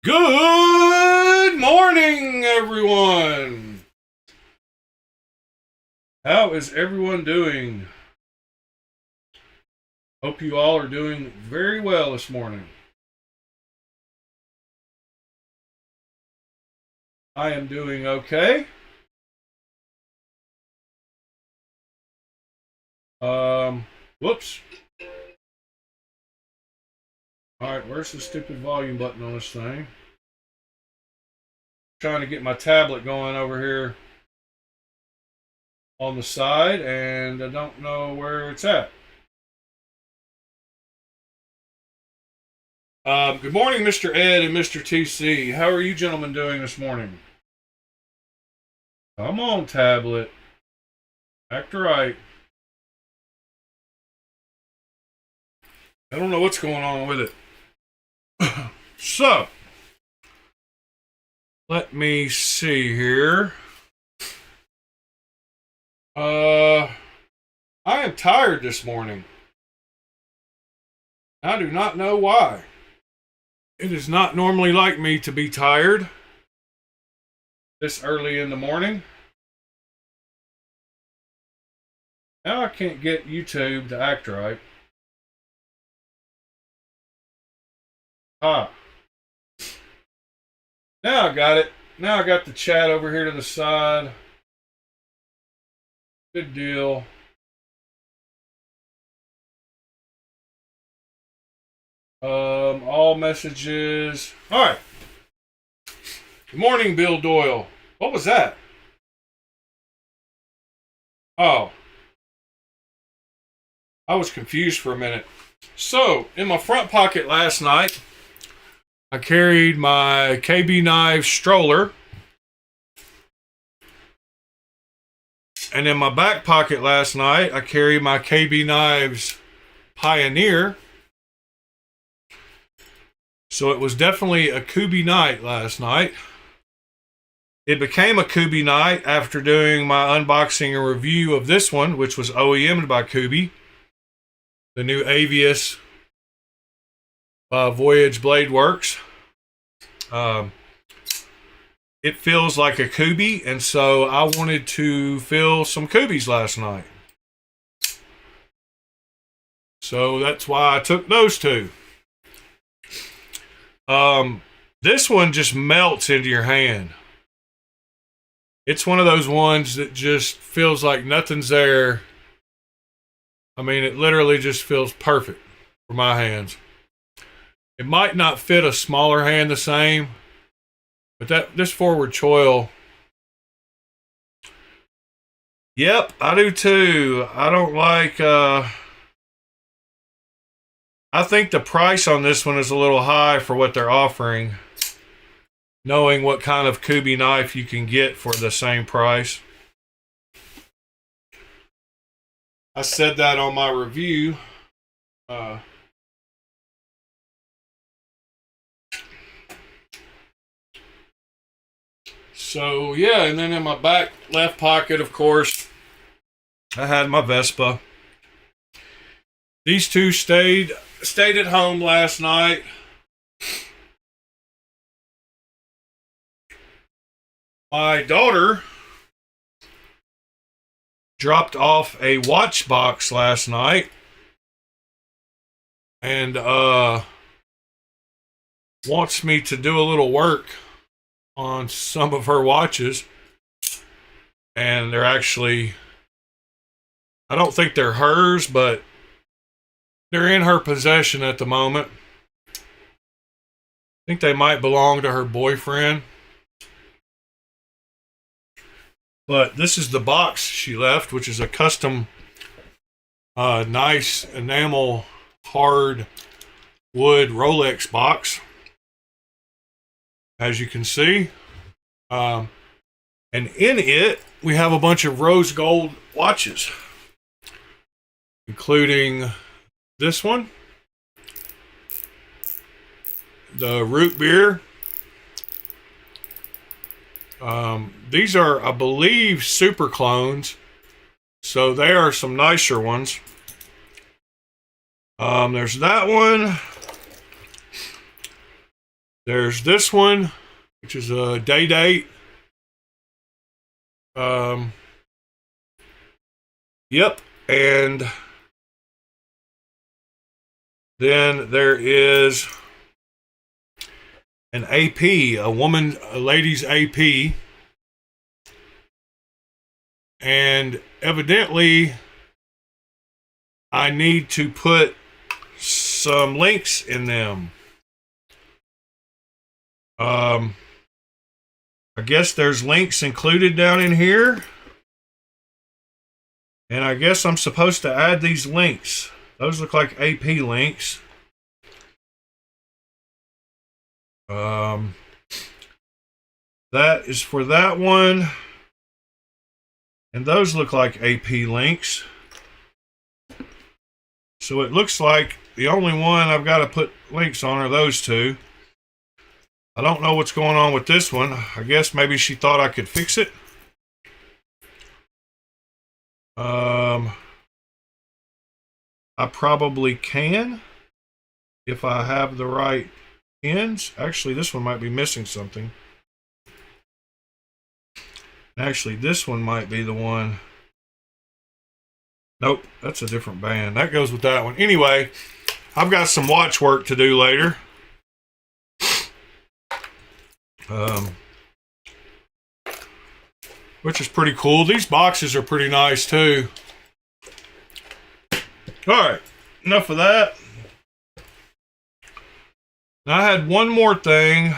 Good morning, everyone. How is everyone doing? Hope you all are doing very well this morning. I am doing okay. Whoops. Alright, where's the stupid volume button on this thing? Trying to get my tablet going over here on the side, and I don't know where it's at. Good morning, Mr. Ed and Mr. TC. How are you gentlemen doing this morning? Come on, tablet. Act right. I don't know what's going on with it. So, let me see here. I am tired this morning. I do not know why. It is not normally like me to be tired this early in the morning. Now I can't get YouTube to act right. Ah. Now I got it. Now I got the chat over here to the side. Good deal. All messages. All right. Good morning, Bill Doyle. What was that? Oh. I was confused for a minute. So, in my front pocket last night, I carried my Kubey Knives stroller. And in my back pocket last night, I carried my Kubey Knives Pioneer. So it was definitely a Kubey night last night. It became a Kubey night after doing my unboxing and review of this one, which was OEM'd by Kubey. The new Avius Voyage Blade Works. It feels like a Kubey, and so I wanted to fill some Kubeys last night. So that's why I took those two. This one just melts into your hand. It's one of those ones that just feels like nothing's there. I mean, it literally just feels perfect for my hands. It might not fit a smaller hand the same, but this forward choil. Yep, I do too. I don't like, I think the price on this one is a little high for what they're offering, knowing what kind of Kubey knife you can get for the same price. I said that on my review. So, yeah, and then in my back left pocket, of course, I had my Vespa. These two stayed at home last night. My daughter dropped off a watch box last night and wants me to do a little work on some of her watches. And they're actually, I don't think they're hers, but they're in her possession at the moment. I think they might belong to her boyfriend. But this is the box she left, which is a custom, nice enamel hard wood Rolex box. As you can see. And in it, we have a bunch of rose gold watches, including this one, the root beer. These are, I believe, super clones, so they are some nicer ones. There's that one. There's this one, which is a day date. Yep, and then there is an AP, a lady's AP, and evidently I need to put some links in them. I guess there's links included down in here. And I guess I'm supposed to add these links. Those look like AP links. That is for that one. And those look like AP links. So it looks like the only one I've got to put links on are those two. I don't know what's going on with this one. I guess maybe she thought I could fix it. I probably can if I have the right pins. Actually, this one might be missing something. Actually, this one might be the one. Nope, that's a different band. That goes with that one. Anyway, I've got some watch work to do later. Which is pretty cool. These boxes are pretty nice too. Alright, enough of that. Now I had one more thing.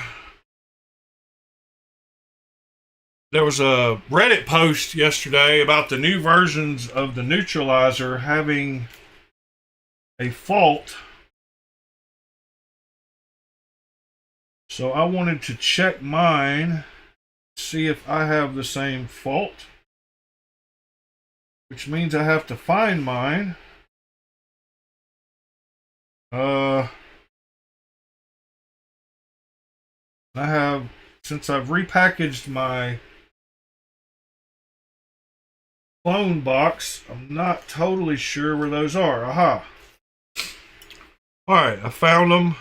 There was a Reddit post yesterday about the new versions of the neutralizer having a fault. So I wanted to check mine, see if I have the same fault, which means I have to find mine. Since I've repackaged my clone box, I'm not totally sure where those are. Aha. Alright, I found them.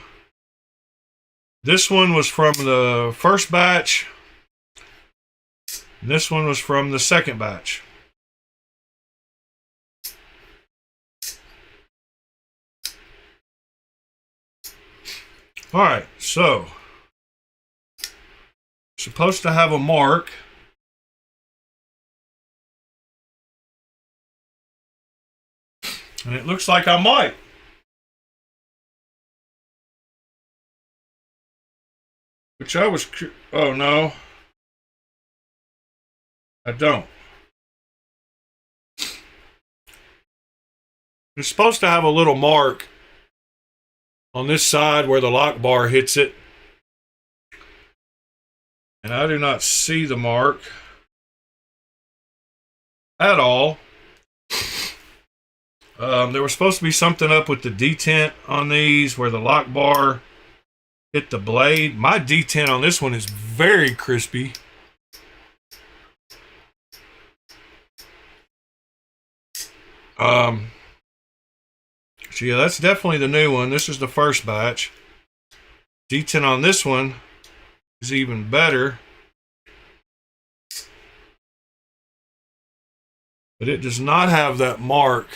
This one was from the first batch. And this one was from the second batch. Alright, so supposed to have a mark. And it looks like I might. Which I was... Oh, no. I don't. It's supposed to have a little mark on this side where the lock bar hits it. And I do not see the mark at all. There was supposed to be something up with the detent on these where the lock bar hit the blade. My detent on this one is very crispy. So yeah, that's definitely the new one. This is the first batch. Detent on this one is even better. But it does not have that mark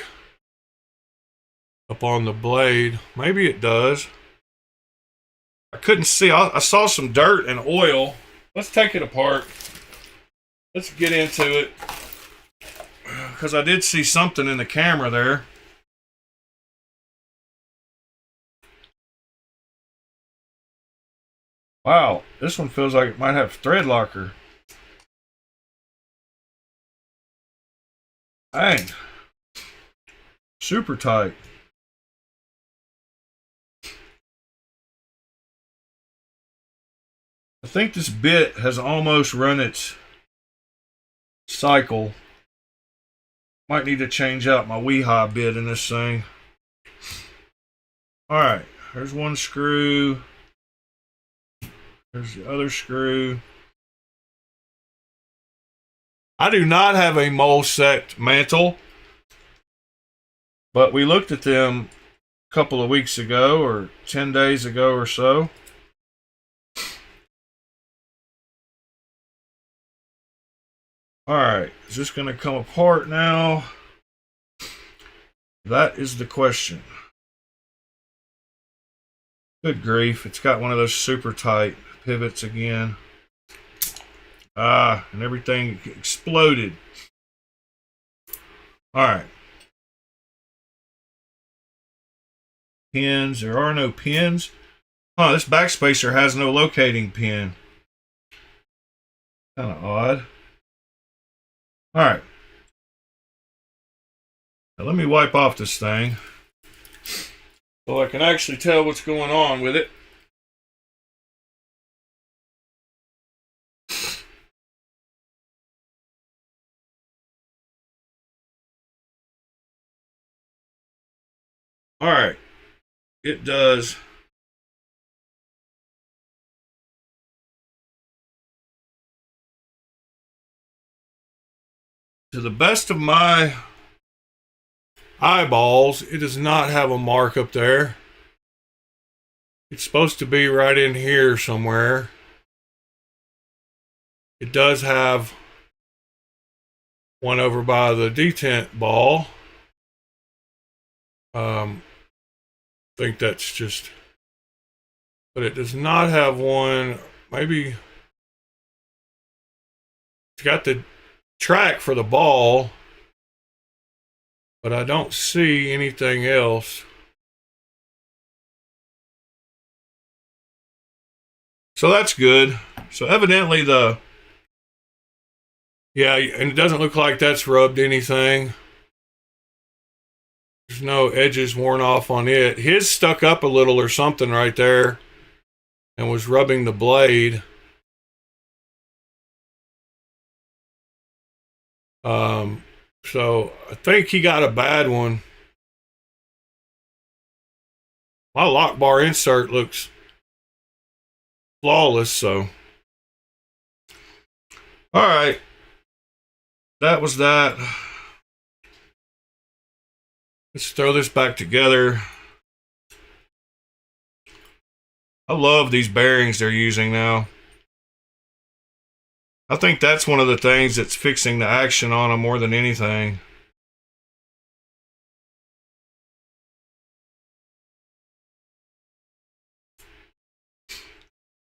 up on the blade. Maybe it does. I couldn't see. I saw some dirt and oil. Let's take it apart. Let's get into it. Because I did see something in the camera there. Wow, this one feels like it might have thread locker. Dang. Super tight. I think this bit has almost run its cycle. Might need to change out my Weehaw bit in this thing. Alright, there's one screw. There's the other screw. I do not have a mole set mantle, but we looked at them a couple of weeks ago or 10 days ago or so. Alright, is this going to come apart now? That is the question. Good grief, it's got one of those super tight pivots again. Ah, and everything exploded. Alright. Pins, there are no pins. Huh, this backspacer has no locating pin. Kind of odd. Alright. Now let me wipe off this thing so I can actually tell what's going on with it. Alright. It does. To the best of my eyeballs, it does not have a mark up there. It's supposed to be right in here somewhere. It does have one over by the detent ball. I think that's just, but it does not have one. Maybe it's got the track for the ball, but I don't see anything else. So that's good. So evidently yeah, and it doesn't look like that's rubbed anything. There's no edges worn off on it. His stuck up a little or something right there and was rubbing the blade. So I think he got a bad one. My lock bar insert looks flawless, so. All right. That was that. Let's throw this back together. I love these bearings they're using now. I think that's one of the things that's fixing the action on them more than anything.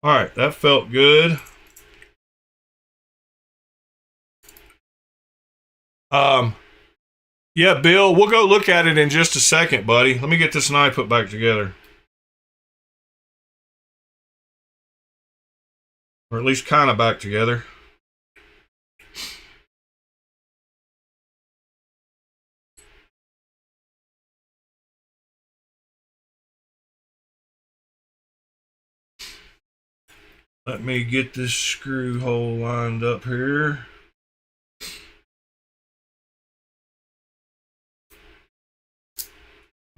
All right, that felt good. Yeah, Bill, we'll go look at it in just a second, buddy. Let me get this knife put back together. Or at least kind of back together. Let me get this screw hole lined up here.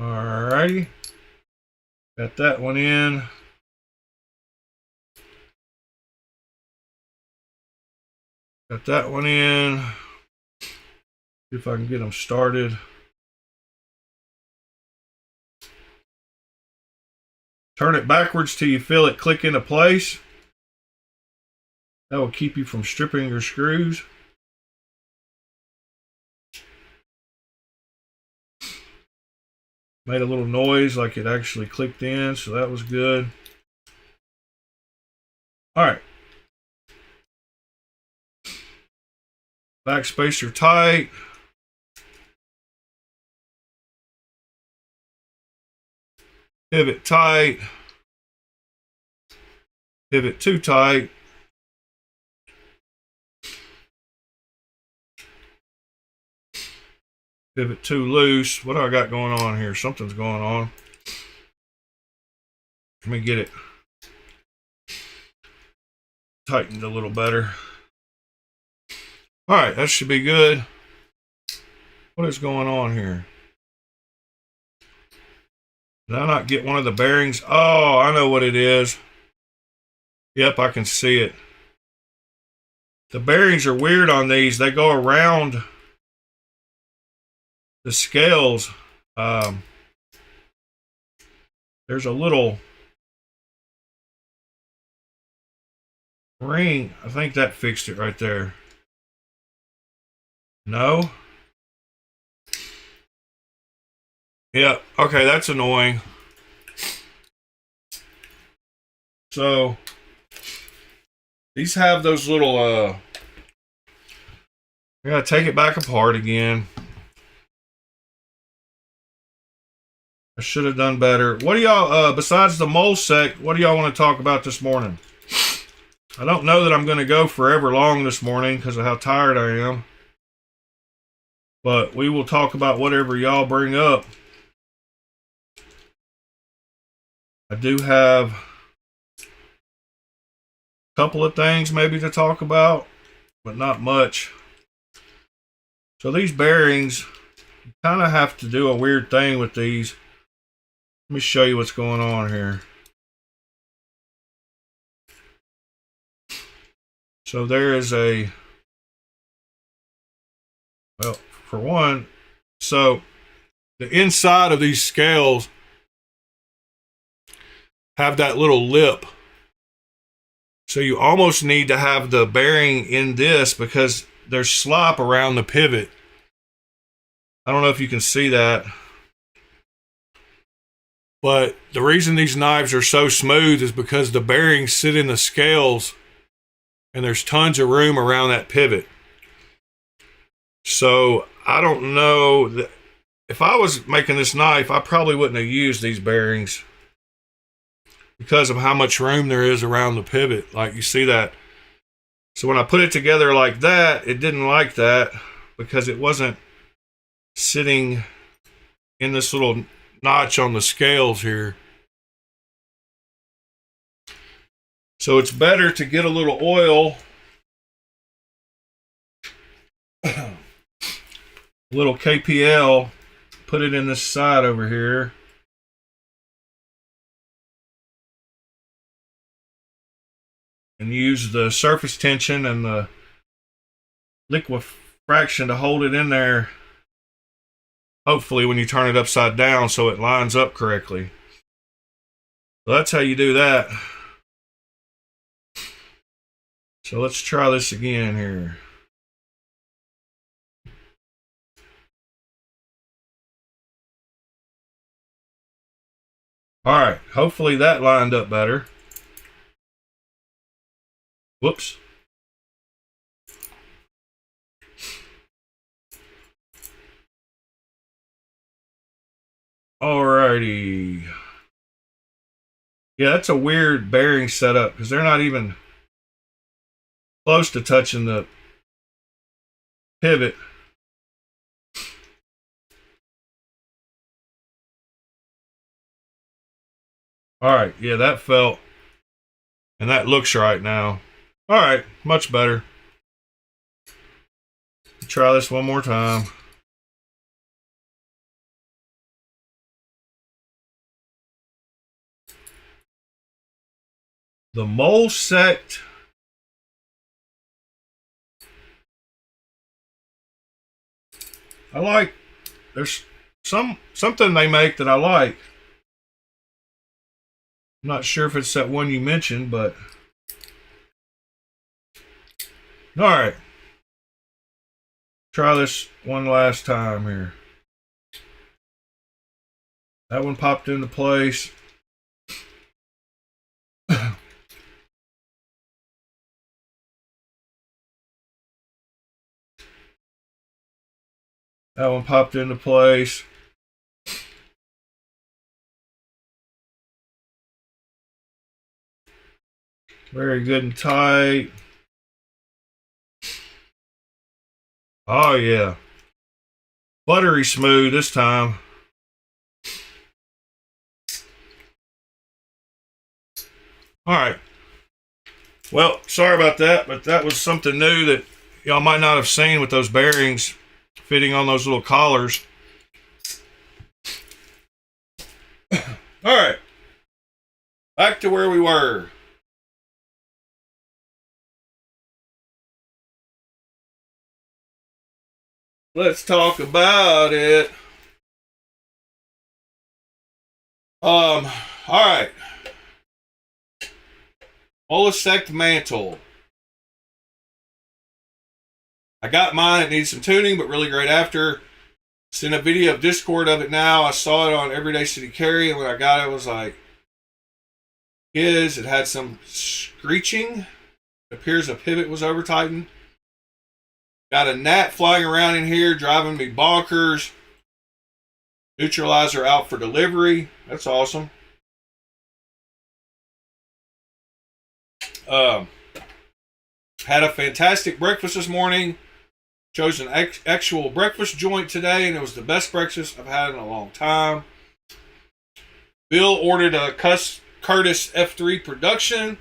Alrighty. Got that one in. Got that one in. See if I can get them started. Turn it backwards till you feel it click into place. That will keep you from stripping your screws. Made a little noise like it actually clicked in, so that was good. Alright. Backspacer tight. Pivot tight. Pivot too tight. Pivot too loose. What do I got going on here? Something's going on. Let me get it tightened a little better. All right, that should be good. What is going on here? Did I not get one of the bearings? Oh, I know what it is. Yep, I can see it. The bearings are weird on these. They go around the scales. There's a little ring. I think that fixed it right there. No. Yeah, okay, that's annoying. So these have those little I gotta take it back apart again. I should have done better. What do y'all besides the mole sect, what do y'all want to talk about this morning? I don't know that I'm gonna go forever long this morning because of how tired I am. But we will talk about whatever y'all bring up. I do have a couple of things maybe to talk about, but not much. So these bearings, you kind of have to do a weird thing with these. Let me show you what's going on here. So there is a, well, for one, so the inside of these scales have that little lip. So you almost need to have the bearing in this because there's slop around the pivot. I don't know if you can see that. But the reason these knives are so smooth is because the bearings sit in the scales and there's tons of room around that pivot. So I don't know that if I was making this knife, I probably wouldn't have used these bearings because of how much room there is around the pivot. Like you see that. So when I put it together like that, it didn't like that because it wasn't sitting in this little notch on the scales here. So it's better to get a little oil, a little KPL, put it in this side over here. And use the surface tension and the liquefaction to hold it in there. Hopefully when you turn it upside down so it lines up correctly. So that's how you do that. So let's try this again here. All right, hopefully that lined up better. Whoops. Alrighty. Yeah, that's a weird bearing setup because they're not even close to touching the pivot. Alright, yeah, that felt, and that looks right now. Alright, much better. Try this one more time. The mole sect. I like, there's something they make that I like. I'm not sure if it's that one you mentioned, but all right. Try this one last time here. That one popped into place. That one popped into place. Very good and tight. Oh yeah. Buttery smooth this time. All right. Well, sorry about that, but that was something new that y'all might not have seen with those bearings fitting on those little collars. All right. Back to where we were. Let's talk about it. All right. Olisect mantle. I got mine. It needs some tuning, but really great after. Sent a video of Discord of it now. I saw it on Everyday City Carry, and when I got it, I was like, it had some screeching. It appears a pivot was over tightened. Got a gnat flying around in here, driving me bonkers. Neutralizer out for delivery. That's awesome. Had a fantastic breakfast this morning. Chose an actual breakfast joint today, and it was the best breakfast I've had in a long time. Bill ordered a Curtis F3 production.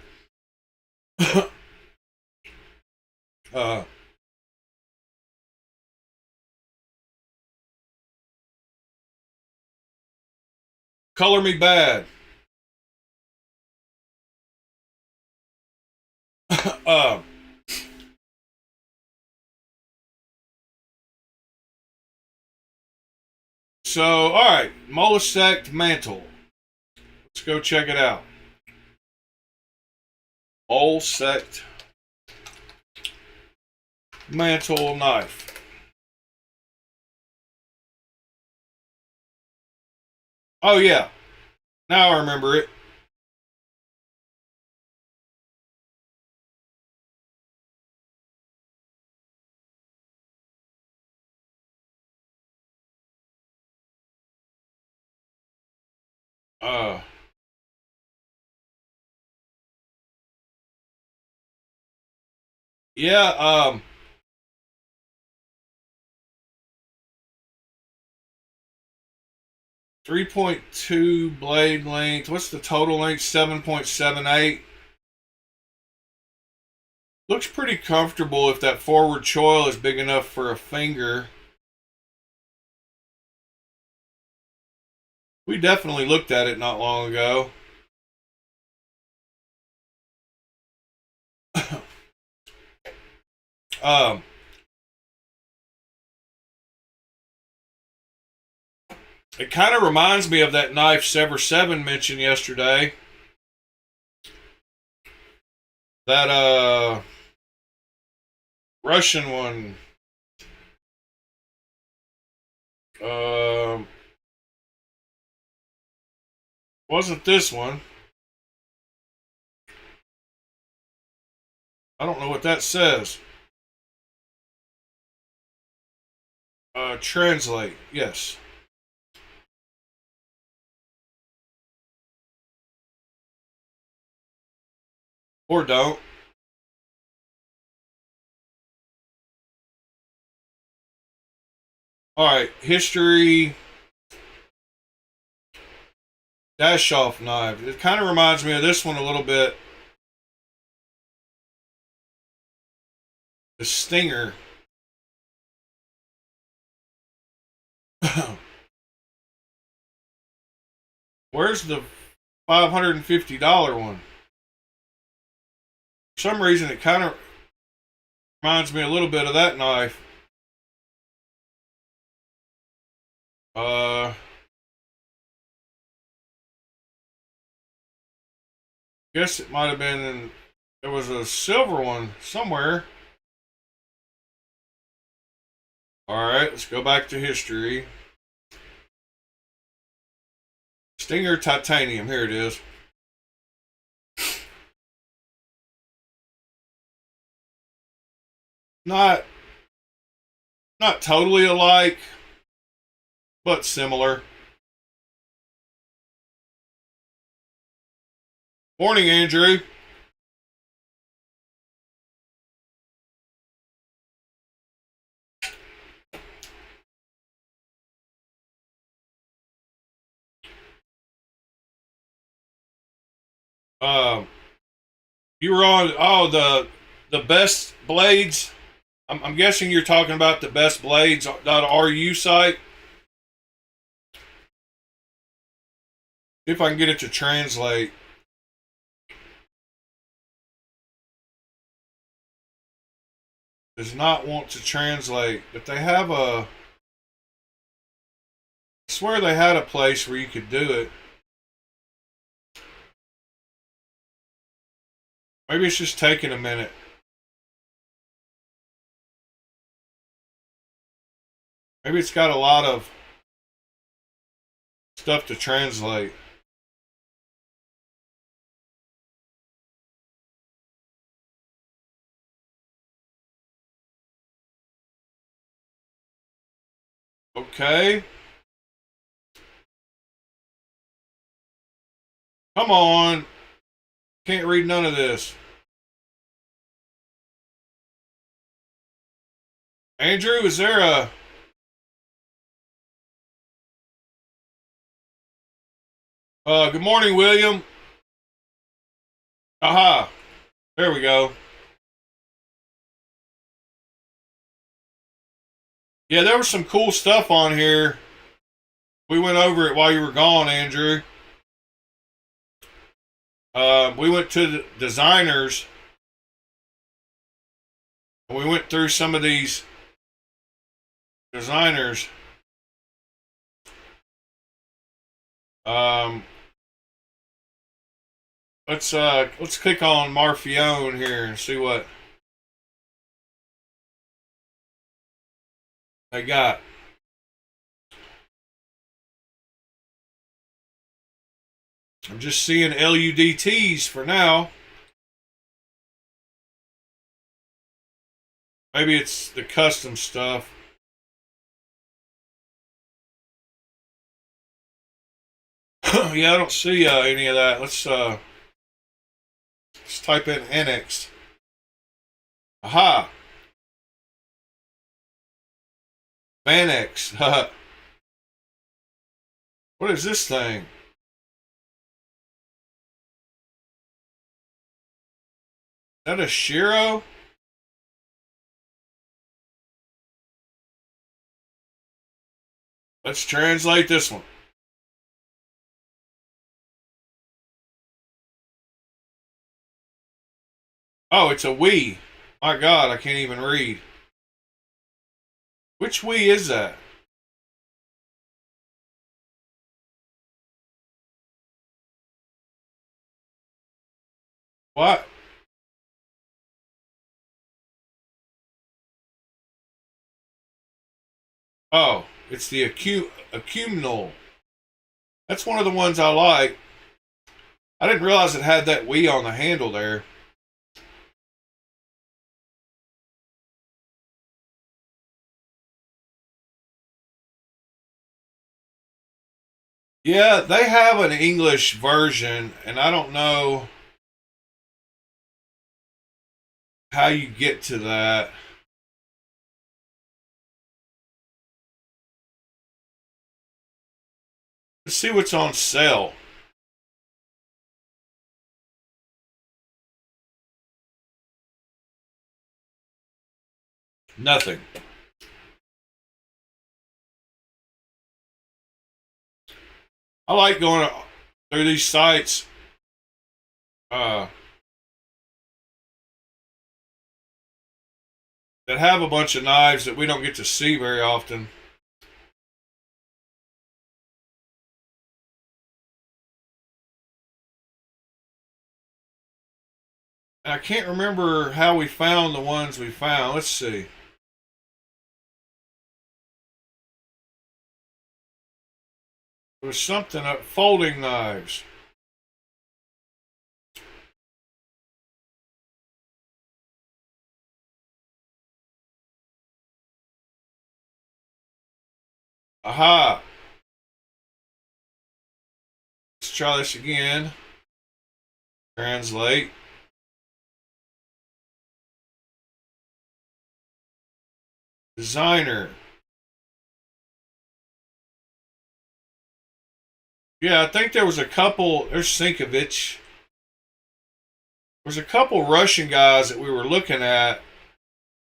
Color me bad. So, alright, Molosect Mantle. Let's go check it out. Molosect Mantle knife. Oh yeah, now I remember it. Yeah, 3.2 blade length. What's the total length? 7.78. Looks pretty comfortable if that forward choil is big enough for a finger. We definitely looked at it not long ago. It kind of reminds me of that knife Sever 7 mentioned yesterday. That Russian one. Wasn't this one. I don't know what that says. Translate, yes. Or don't. Alright, history. Dash off knife. It kind of reminds me of this one a little bit. The Stinger. Where's the $550 one? For some reason, it kind of reminds me a little bit of that knife. Guess it might have been there was a silver one somewhere. Alright, let's go back to history. Stinger titanium, here it is. Not totally alike, but similar. Morning, Andrew. You were on the best blades. I'm guessing you're talking about the bestblades.ru site. See if I can get it to translate. Does not want to translate, but they have I swear they had a place where you could do it. Maybe it's just taking a minute. Maybe it's got a lot of stuff to translate. Okay. Come on. Can't read none of this. Andrew, is there a... good morning, William. Aha. There we go. Yeah, there was some cool stuff on here. We went over it while you were gone, Andrew. We went to the designers. And we went through some of these designers. Let's click on Marfione here and see what they got. I'm just seeing LUDTs for now. Maybe it's the custom stuff. Yeah, I don't see any of that. Let's type in annexed. Aha. Vanex. What is this thing? Is that a Shiro? Let's translate this one. Oh, it's a Wii. My God, I can't even read. Which Wii is that? What? Oh, it's the Acuminal. That's one of the ones I like. I didn't realize it had that Wii on the handle there. Yeah, they have an English version, and I don't know how you get to that. Let's see what's on sale. Nothing. I like going through these sites. That have a bunch of knives that we don't get to see very often. And I can't remember how we found the ones we found. Let's see. There was something up, folding knives. Aha. Let's try this again. Translate. Designer. Yeah, I think there was a couple. There's Sinkovich. There's a couple Russian guys that we were looking at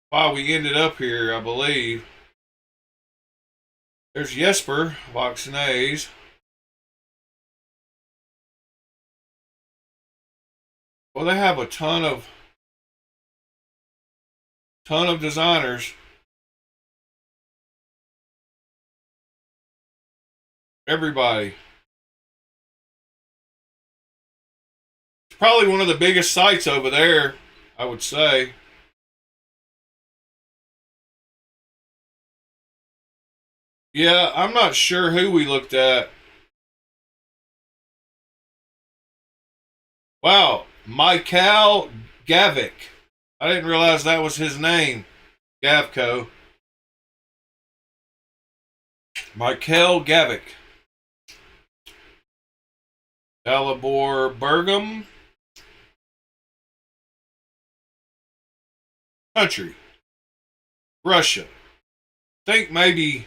while we ended up here, I believe. There's Jesper Voxnays. Well, they have a ton of designers. Everybody. It's probably one of the biggest sites over there, I would say. Yeah, I'm not sure who we looked at. Wow, Michael Gavik. I didn't realize that was his name. Gavco. Michael Gavik. Dalibor Bergam. Country. Russia. I think maybe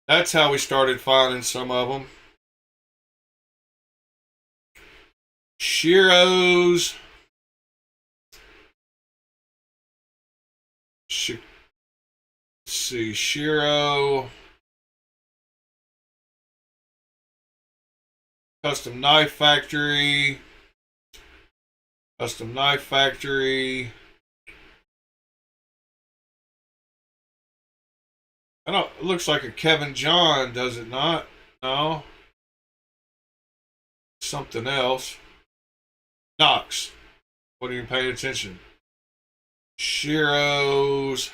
that's how we started finding some of them. Shiro's. Let's see, Shiro. Custom Knife Factory. Custom Knife Factory. I don't. It looks like a Kevin John, does it not? No. Something else. Knox. What are you paying attention? Shiro's.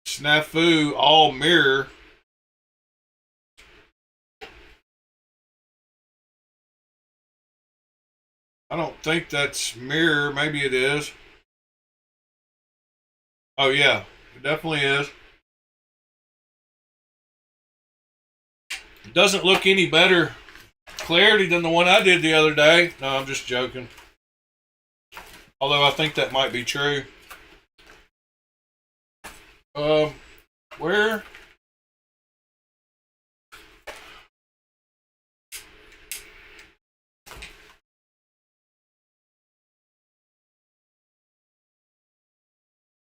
Snafu, all mirror. I don't think that's mirror. Maybe it is. Oh, yeah. It definitely is. It doesn't look any better clarity than the one I did the other day. No, I'm just joking. Although I think that might be true. Where?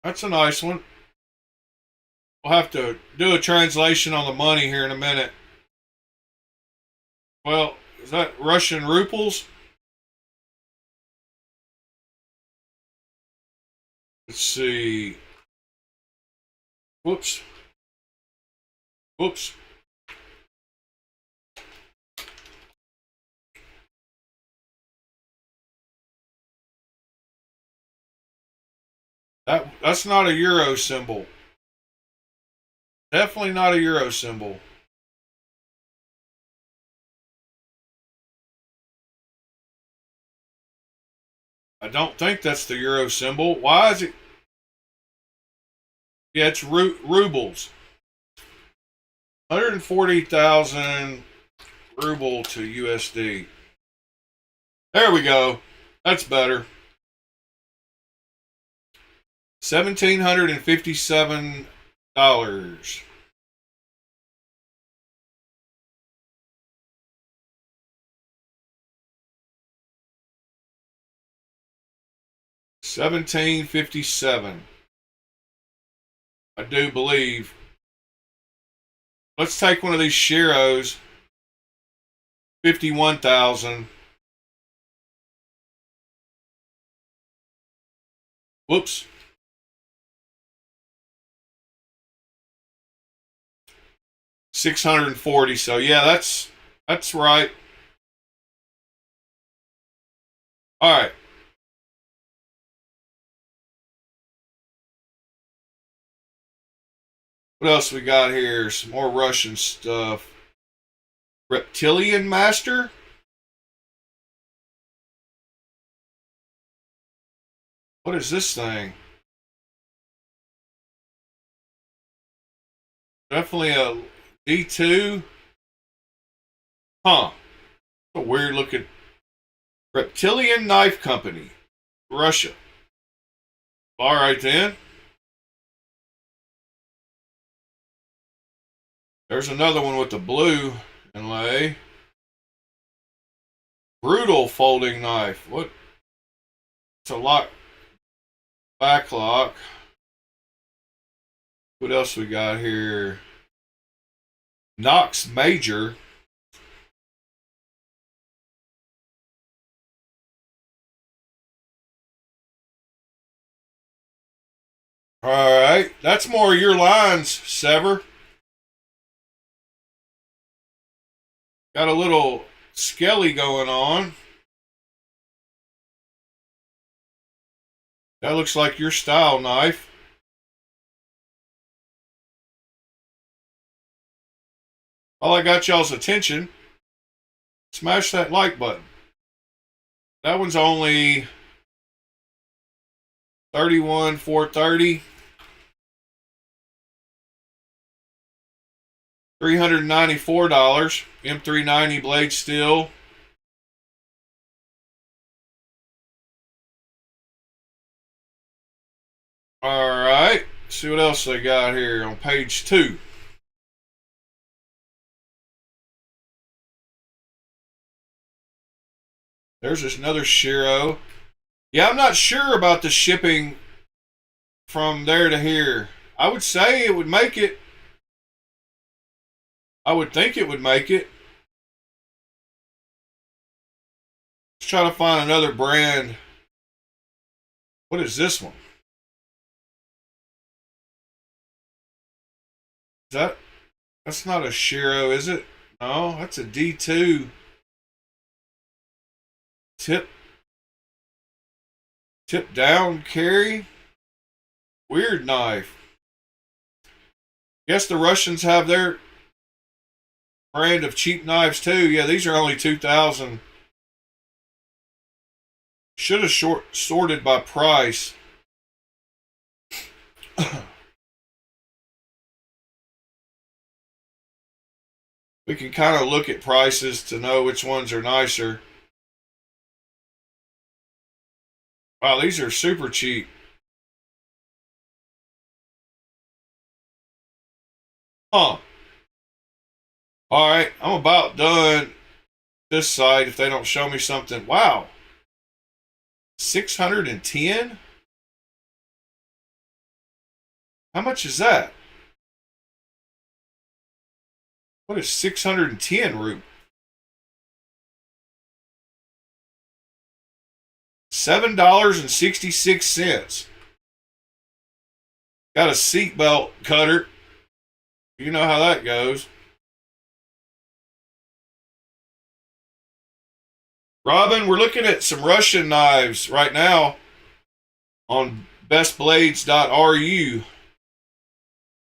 That's a nice one. We'll have to do a translation on the money here in a minute. Well, is that Russian rubles? Let's see. Whoops. Whoops. That's not a euro symbol. Definitely not a euro symbol. I don't think that's the euro symbol. Why is it? Yeah, it's rubles. 140,000 ruble to USD. There we go. That's better. $1,757. $1,757. I do believe. Let's take one of these Shiros. 51,000. Whoops. 640. So yeah, that's right. All right. What else we got here? Some more Russian stuff. Reptilian Master. What is this thing? Definitely a D2. Huh. A weird looking Reptilian Knife Company. Russia. All right then. There's another one with the blue inlay. Brutal folding knife. What? It's a lock. Backlock. What else we got here? Knox Major. All right. That's more your lines, Sever. Got a little skelly going on. That looks like your style knife. While I got y'all's attention, smash that like button. That one's only $31,430. $394. M390 blade steel. Alright, see what else they got here on page 2. There's just another Shiro. Yeah, I'm not sure about the shipping from there to here. I would say it would make it. I would think it would make it. Let's try to find another brand. What is this one? That's not a Shiro, is it? No, that's a D2. Tip down carry. Weird knife. Guess the Russians have their brand of cheap knives too. Yeah, these are only 2,000. Should have sorted by price. We can kind of look at prices to know which ones are nicer. Wow, these are super cheap. Huh. Alright, I'm about done this side if they don't show me something. Wow. 610? How much is that? What is 610 root? $7.66. Got a seatbelt cutter. You know how that goes. Robin, we're looking at some Russian knives right now on bestblades.ru. Let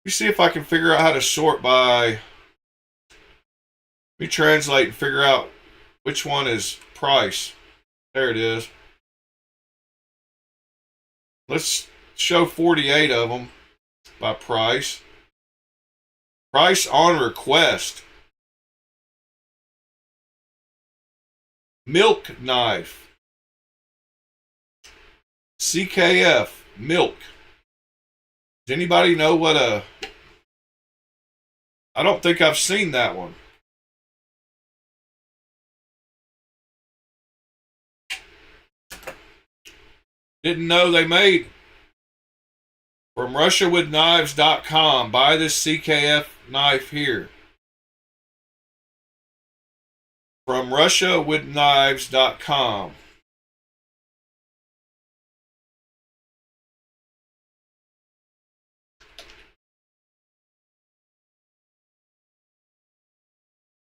me see if I can figure out how to sort by. Let me translate and figure out which one is price. There it is. Let's show 48 of them by price. Price on request. Milk knife. CKF. Milk. Does anybody know what a... I don't think I've seen that one. Didn't know they made. From RussiaWithKnives.com. Buy this CKF knife here. From RussiaWithKnives.com.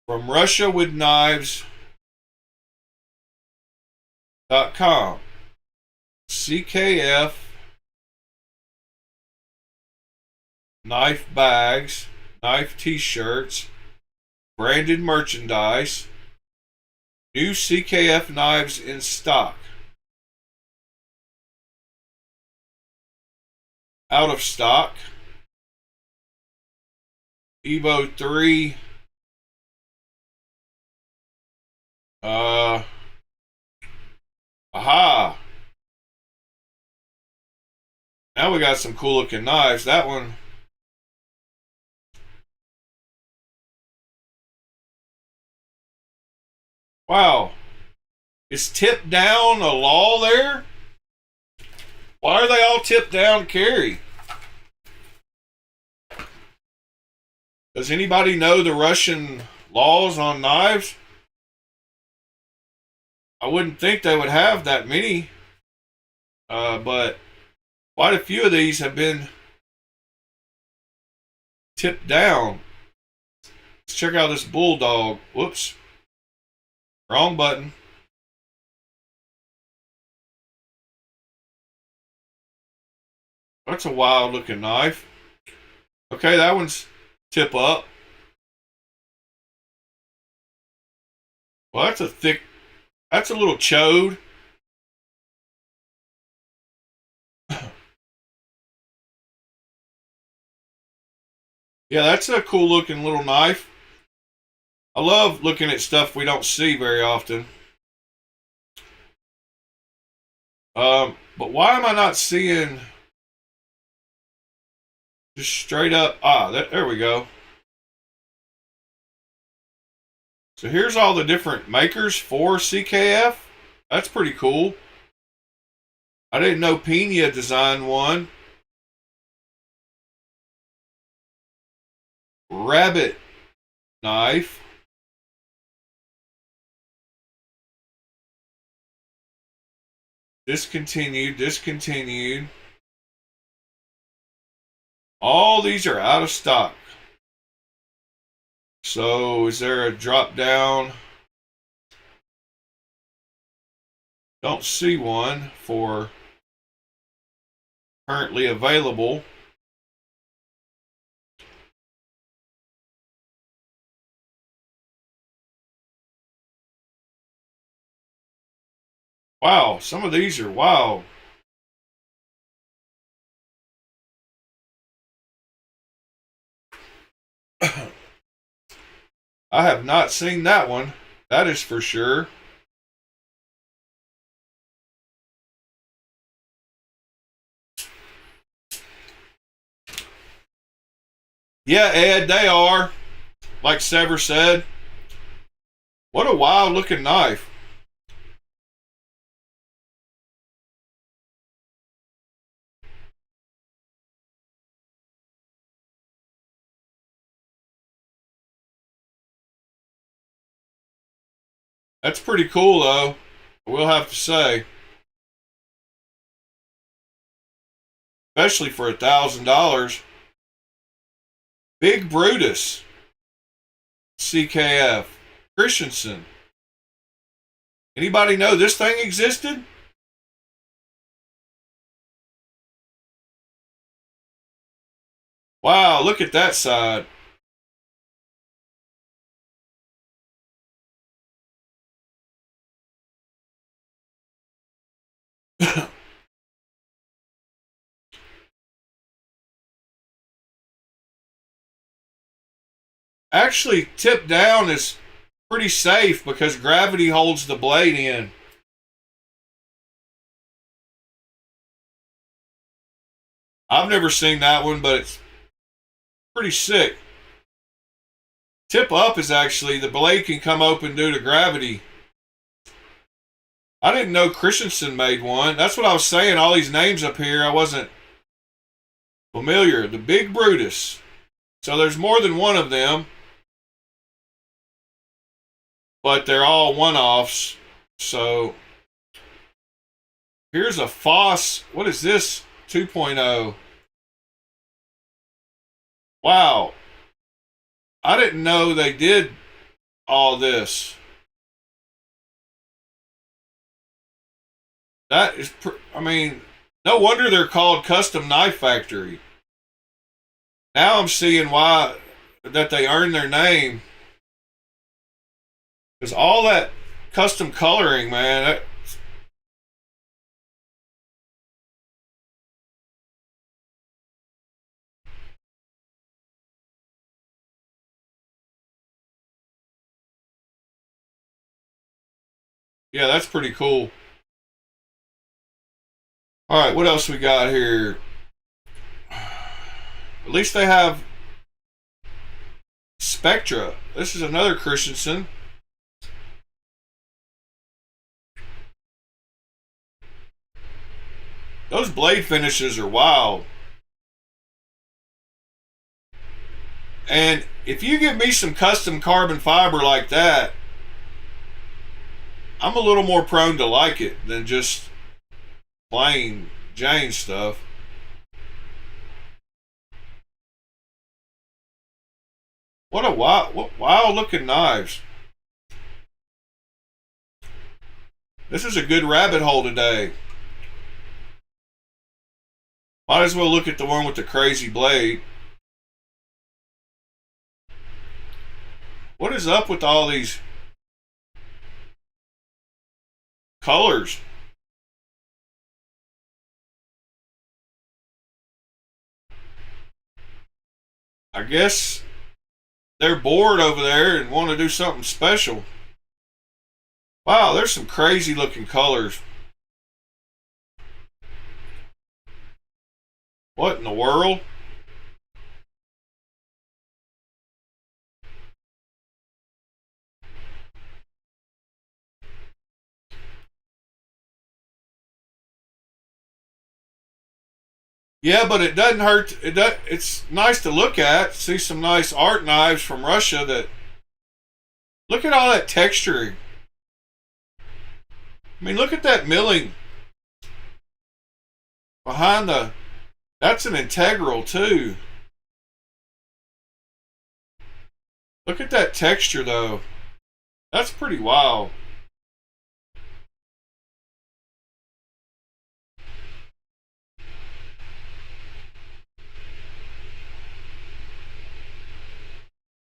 From RussiaWithKnives.com. CKF knife bags, knife t-shirts, branded merchandise, new CKF knives in stock. Out of stock. Evo 3. Aha. Now we got some cool looking knives. That one. Wow. Is tip down a law there? Why are they all tip down carry? Does anybody know the Russian laws on knives? I wouldn't think they would have that many. But quite a few of these have been tipped down. Let's check out this bulldog. Whoops. Wrong button. That's a wild looking knife. Okay, that one's tip up. Well, that's a thick, that's a little chode. Yeah, that's a cool looking little knife. I love looking at stuff we don't see very often. But why am I not seeing just straight up? There we go. So here's all the different makers for CKF. That's pretty cool. I didn't know Pena designed one. Rabbit knife. Discontinued. All these are out of stock. So is there a drop down? Don't see one for currently available. Wow, some of these are wild. I have not seen that one. That is for sure. Yeah, Ed, they are. Like Sever said. What a wild looking knife. That's pretty cool, though. We'll have to say. Especially for $1,000. Big Brutus. CKF. Christensen. Anybody know this thing existed? Wow, look at that side. Actually, tip down is pretty safe because gravity holds the blade in. I've never seen that one, but it's pretty sick. Tip up is actually, the blade can come open due to gravity. I didn't know Christensen made one. That's what I was saying. All these names up here, I wasn't familiar. The Big Brutus. So there's more than one of them. But they're all one-offs. So here's a Foss. What is this? 2.0. Wow. I didn't know they did all this. That is, I mean, no wonder they're called Custom Knife Factory. Now I'm seeing why that they earned their name. Because all that custom coloring, man. Yeah, that's pretty cool. All right, what else we got here? At least they have Spectra. This is another Christensen. Those blade finishes are wild. And if you give me some custom carbon fiber like that, I'm a little more prone to like it than just plain Jane stuff. What wild looking knives. This is a good rabbit hole today. Might as well look at the one with the crazy blade. What is up with all these colors? I guess they're bored over there and want to do something special. Wow, there's some crazy looking colors. What in the world? Yeah, but it doesn't hurt. It's nice to look at. See some nice art knives from Russia that. Look at all that texturing. I mean, look at that milling behind the. That's an integral too. Look at that texture though. That's pretty wild.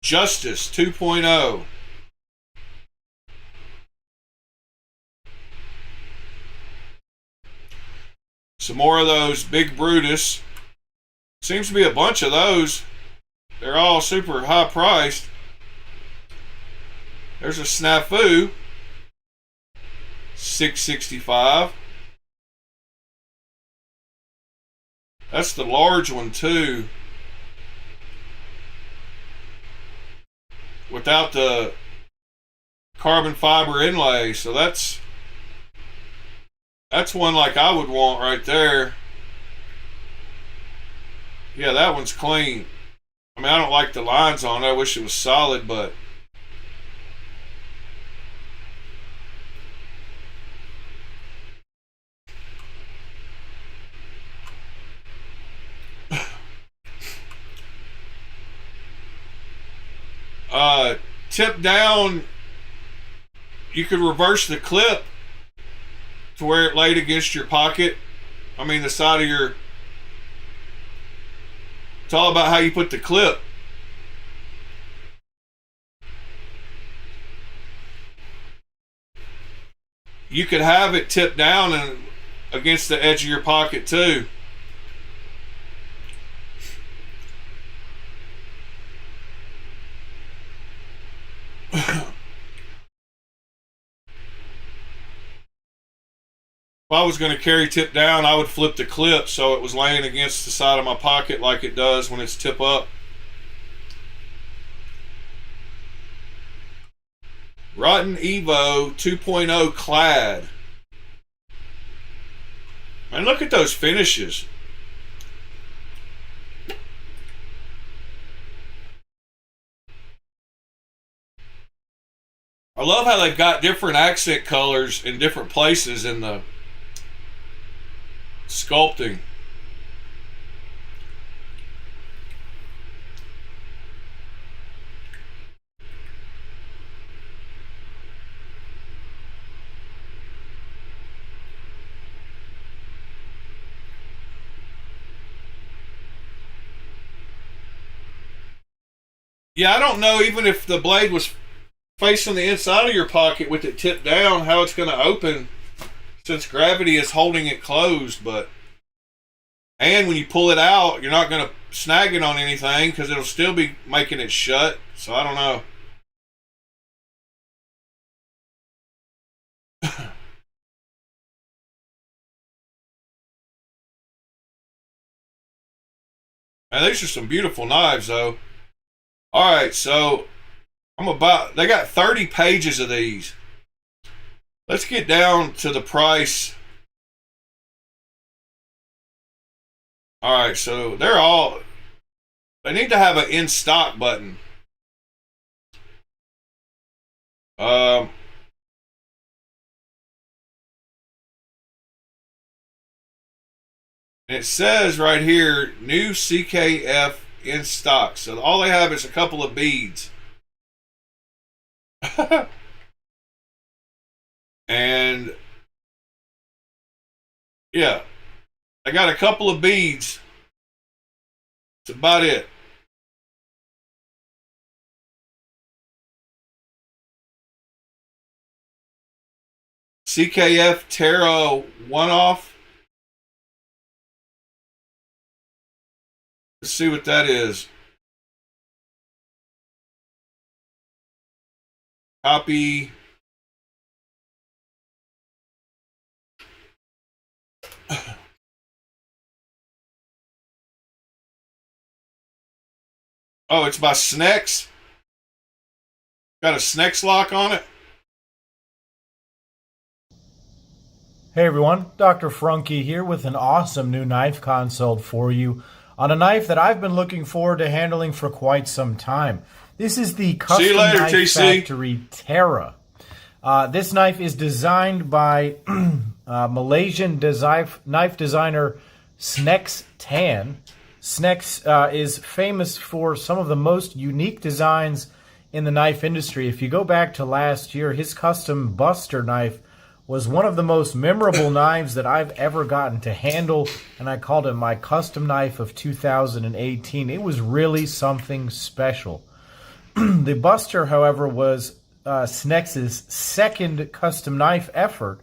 Justice 2.0. Some more of those Big Brutus. Seems to be a bunch of those. They're all super high priced. There's a Snafu. $665. That's the large one too. Without the carbon fiber inlay. So that's one like I would want right there. Yeah, that one's clean. I mean, I don't like the lines on it. I wish it was solid, but tip down, you could reverse the clip to where it laid against your pocket. I mean, the side of your. It's all about how you put the clip. You could have it tipped down and against the edge of your pocket too. If I was going to carry tip down, I would flip the clip so it was laying against the side of my pocket like it does when it's tip up. Rotten Evo 2.0 clad. Man, look at those finishes. I love how they've got different accent colors in different places in the sculpting. Yeah, I don't know even if the blade was facing the inside of your pocket with it tipped down, how it's going to open since gravity is holding it closed. But and when you pull it out, you're not going to snag it on anything because it'll still be making it shut. So I don't know. Man, these are some beautiful knives though. All right, so they got 30 pages of these. Let's get down to the price. All right, so they need to have an in stock button. Um, and it says right here, new CKF in stock. So all they have is a couple of beads. And yeah, I got a couple of beads. That's about it. CKF Terra one-off. Let's see what that is. Copy. Oh, it's by Snex. Got a Snex lock on it. Hey everyone, Dr. Frunke here with an awesome new knife consult for you on a knife that I've been looking forward to handling for quite some time. This is the Custom Knife Factory Terra. This knife is designed by Malaysian knife designer Snex Tan. Snex is famous for some of the most unique designs in the knife industry. If you go back to last year, his custom Buster knife was one of the most memorable knives that I've ever gotten to handle, and I called it my custom knife of 2018. It was really something special. The Buster, however, was Snex's second custom knife effort.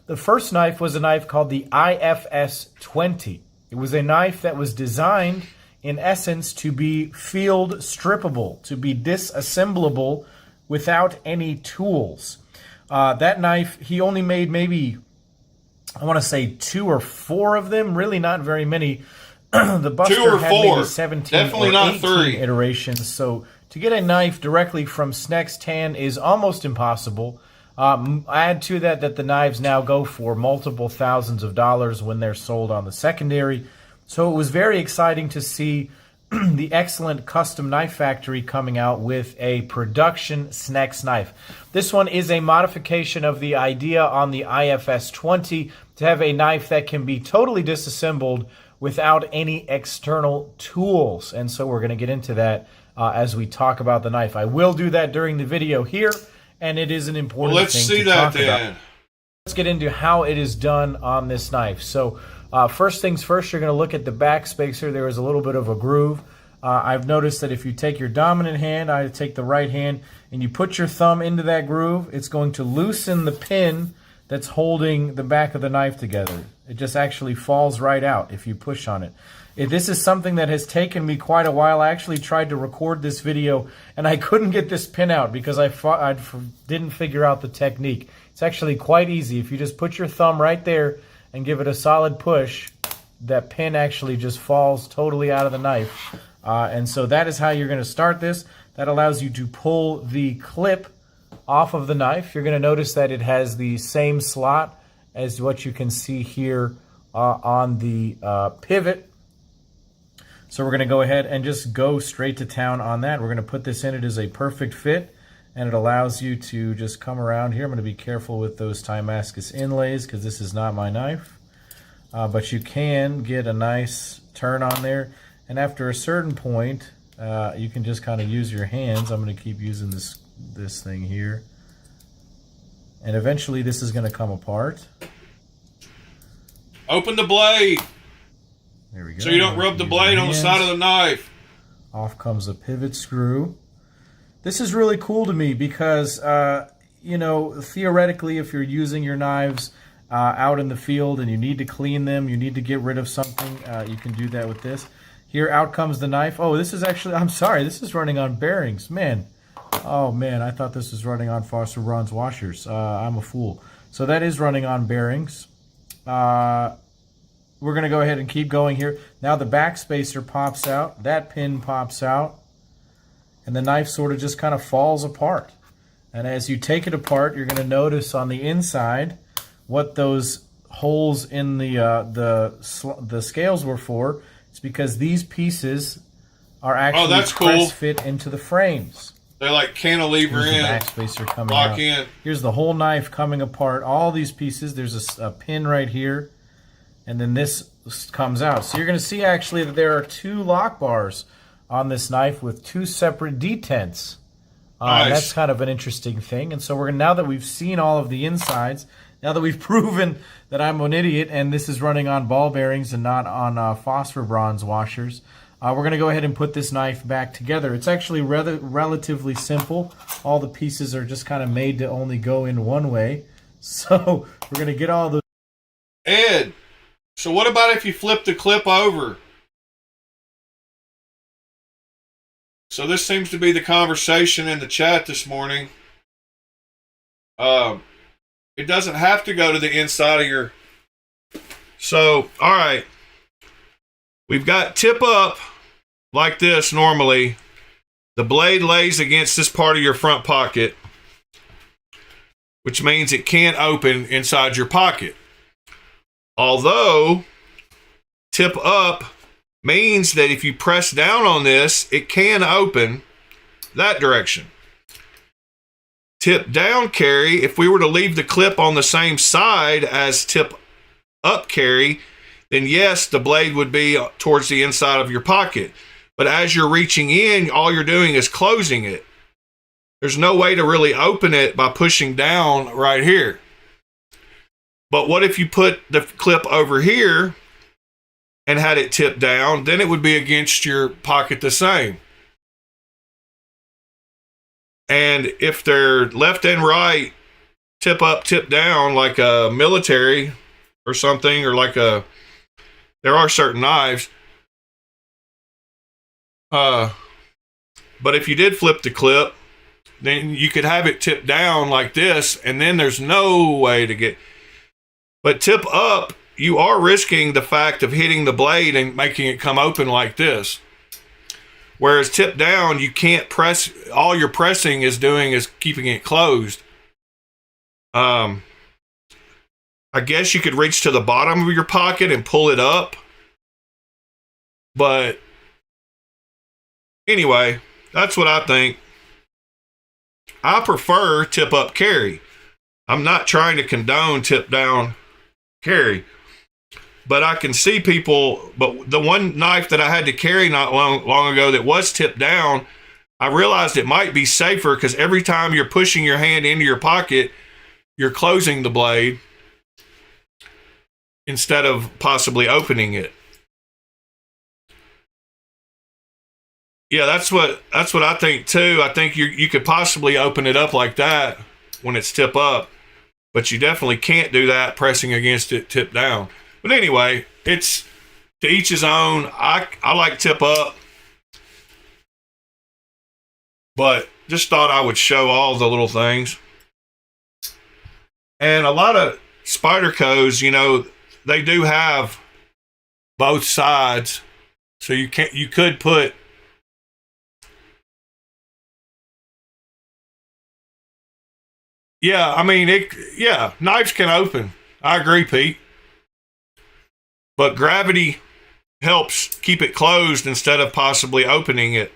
The first knife was a knife called the IFS 20. It was a knife that was designed, in essence, to be field strippable, to be disassemblable without any tools. That knife, he only made maybe, I want to say 2 or 4 of them, really not very many. The Buster 2 or 4. Had maybe 17 Definitely or not 18 3 iterations, so to get a knife directly from Snex Tan is almost impossible. Add to that the knives now go for multiple thousands of dollars when they're sold on the secondary. So it was very exciting to see the excellent Custom Knife Factory coming out with a production Snex knife. This one is a modification of the idea on the IFS 20 to have a knife that can be totally disassembled without any external tools. And so we're going to get into that as we talk about the knife. I will do that during the video here, and it is an important thing to talk about. Let's get into how it is done on this knife. So first things first, you're going to look at the back spacer. There is a little bit of a groove. I've noticed that if you take your dominant hand, I take the right hand, and you put your thumb into that groove, it's going to loosen the pin that's holding the back of the knife together. It just actually falls right out if you push on it. This is something that has taken me quite a while. I actually tried to record this video, and I couldn't get this pin out because I didn't figure out the technique. It's actually quite easy. If you just put your thumb right there and give it a solid push, that pin actually just falls totally out of the knife. And so that is how you're going to start this. That allows you to pull the clip off of the knife. You're going to notice that it has the same slot as what you can see here on the pivot. So we're going to go ahead and just go straight to town on that. We're going to put this in. It is a perfect fit, and it allows you to just come around here. I'm going to be careful with those Damascus inlays because this is not my knife. But you can get a nice turn on there. And after a certain point, you can just kind of use your hands. I'm going to keep using this thing here. And eventually this is going to come apart. Open the blade. There we go. So you don't rub the blade on the side of the knife. Off comes the pivot screw. This is really cool to me because, you know, theoretically, if you're using your knives out in the field and you need to clean them, you need to get rid of something, you can do that with this. Here, out comes the knife. Oh, this is actually, I'm sorry, this is running on bearings. Man, oh man, I thought this was running on Foster bronze washers. I'm a fool. So that is running on bearings. We're going to go ahead and keep going here. Now the back spacer pops out. That pin pops out. And the knife sort of just kind of falls apart. And as you take it apart, you're going to notice on the inside what those holes in the scales were for. It's because these pieces are actually press fit into the frames. They like cantilever in. The back spacer coming lock out. In. Here's the whole knife coming apart. All these pieces. There's a pin right here. And then this comes out. So you're going to see actually that there are 2 lock bars on this knife with 2 separate detents And that's Nice. kind of an interesting thing. And so now that we've seen all of the insides, now that we've proven that I'm an idiot and this is running on ball bearings and not on phosphor bronze washers, we're going to go ahead and put this knife back together. It's actually relatively simple. All the pieces are just kind of made to only go in one way. So we're going to get all the... Ed, so what about if you flip the clip over? So this seems to be the conversation in the chat this morning. It doesn't have to go to the inside of your... So, all right. We've got tip up like this normally. The blade lays against this part of your front pocket, which means it can't open inside your pocket. Although, tip up means that if you press down on this, it can open that direction. Tip down carry, if we were to leave the clip on the same side as tip up carry, then yes, the blade would be towards the inside of your pocket. But as you're reaching in, all you're doing is closing it. There's no way to really open it by pushing down right here. But what if you put the clip over here and had it tipped down? Then it would be against your pocket the same. And if they're left and right, tip up, tip down, like a military or something, or like a... There are certain knives. But if you did flip the clip, then you could have it tipped down like this, and then there's no way to get... But tip up, you are risking the fact of hitting the blade and making it come open like this. Whereas tip down, you can't press. All you're pressing is doing is keeping it closed. I guess you could reach to the bottom of your pocket and pull it up. But anyway, that's what I think. I prefer tip up carry. I'm not trying to condone tip down carry, but I can see people. But the one knife that I had to carry not long ago that was tipped down, I realized it might be safer because every time you're pushing your hand into your pocket, you're closing the blade instead of possibly opening it. Yeah, that's what I think too. I think you could possibly open it up like that when it's tip up, but you definitely can't do that pressing against it tip down. But anyway, it's to each his own. I like tip up, but just thought I would show all the little things. And a lot of Spydercos, they do have both sides, so you could put... Yeah, I mean, knives can open. I agree, Pete. But gravity helps keep it closed instead of possibly opening it.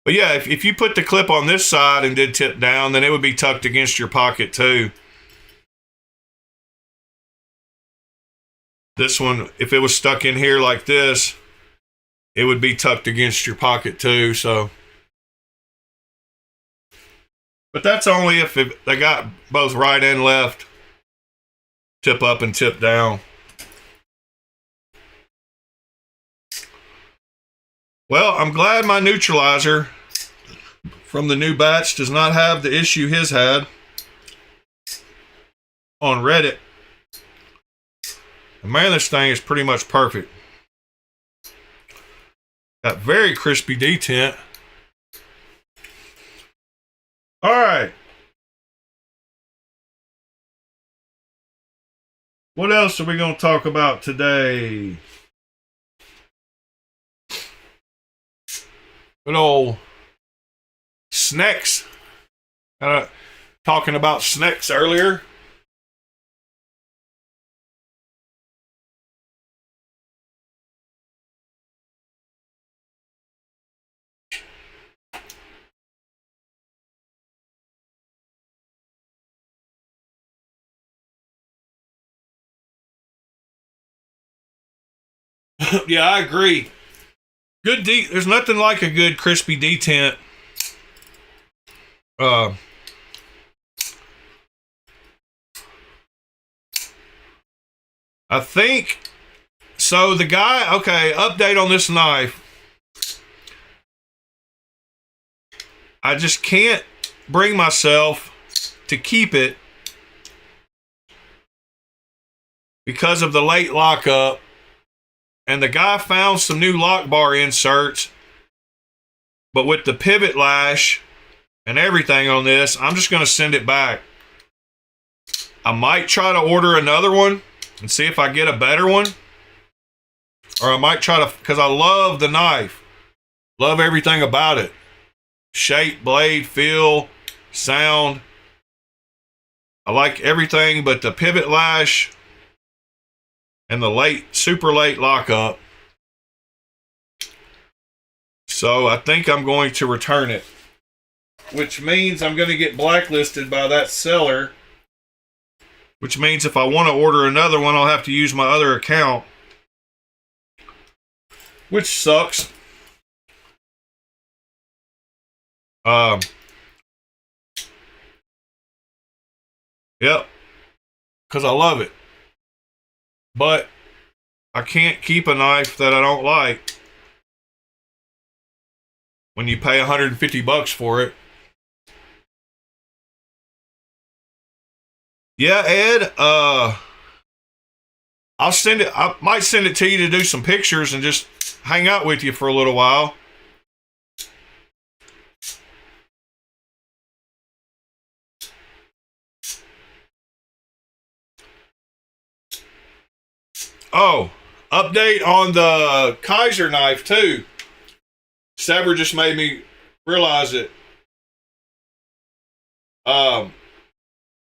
But yeah, if you put the clip on this side and did tip down, then it would be tucked against your pocket too. This one, if it was stuck in here like this, it would be tucked against your pocket too. So, but that's only if they got both right and left, tip up and tip down. Well, I'm glad my neutralizer from the new batch does not have the issue his had on Reddit. And man, this thing is pretty much perfect. Got very crispy detent. All right. What else are we going to talk about today? Good old snacks. Talking about snacks earlier. Yeah, I agree. There's nothing like a good crispy detent. I think so. The guy, okay, update on this knife. I just can't bring myself to keep it because of the late lockup. And the guy found some new lock bar inserts, but with the pivot lash and everything on this, I'm just going to send it back. I might try to order another one and see if I get a better one. Or I might try to, because I love the knife. Love everything about it. Shape, blade, feel, sound. I like everything but the pivot lash and the super late lockup. So I think I'm going to return it, which means I'm going to get blacklisted by that seller, which means if I want to order another one, I'll have to use my other account, which sucks. Yep, because I love it. But I can't keep a knife that I don't like when you pay $150 for it. Yeah, Ed, I'll send it. I might send it to you to do some pictures and just hang out with you for a little while. Oh, update on the Kaiser knife too. Sever just made me realize it.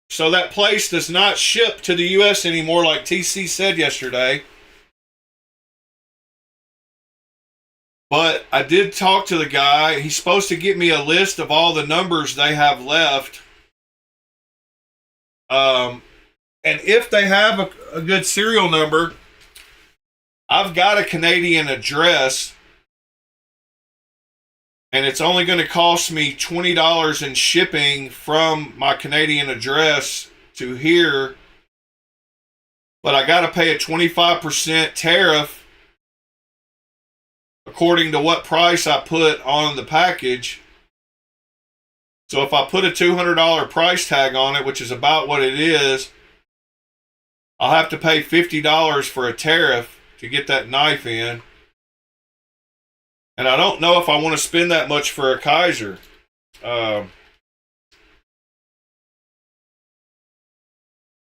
So that place does not ship to the US anymore, like TC said yesterday. But I did talk to the guy. He's supposed to get me a list of all the numbers they have left. And if they have a good serial number, I've got a Canadian address, and it's only going to cost me $20 in shipping from my Canadian address to here. But I got to pay a 25% tariff according to what price I put on the package. So if I put a $200 price tag on it, which is about what it is, I'll have to pay $50 for a tariff to get that knife in. And I don't know if I want to spend that much for a Kaiser.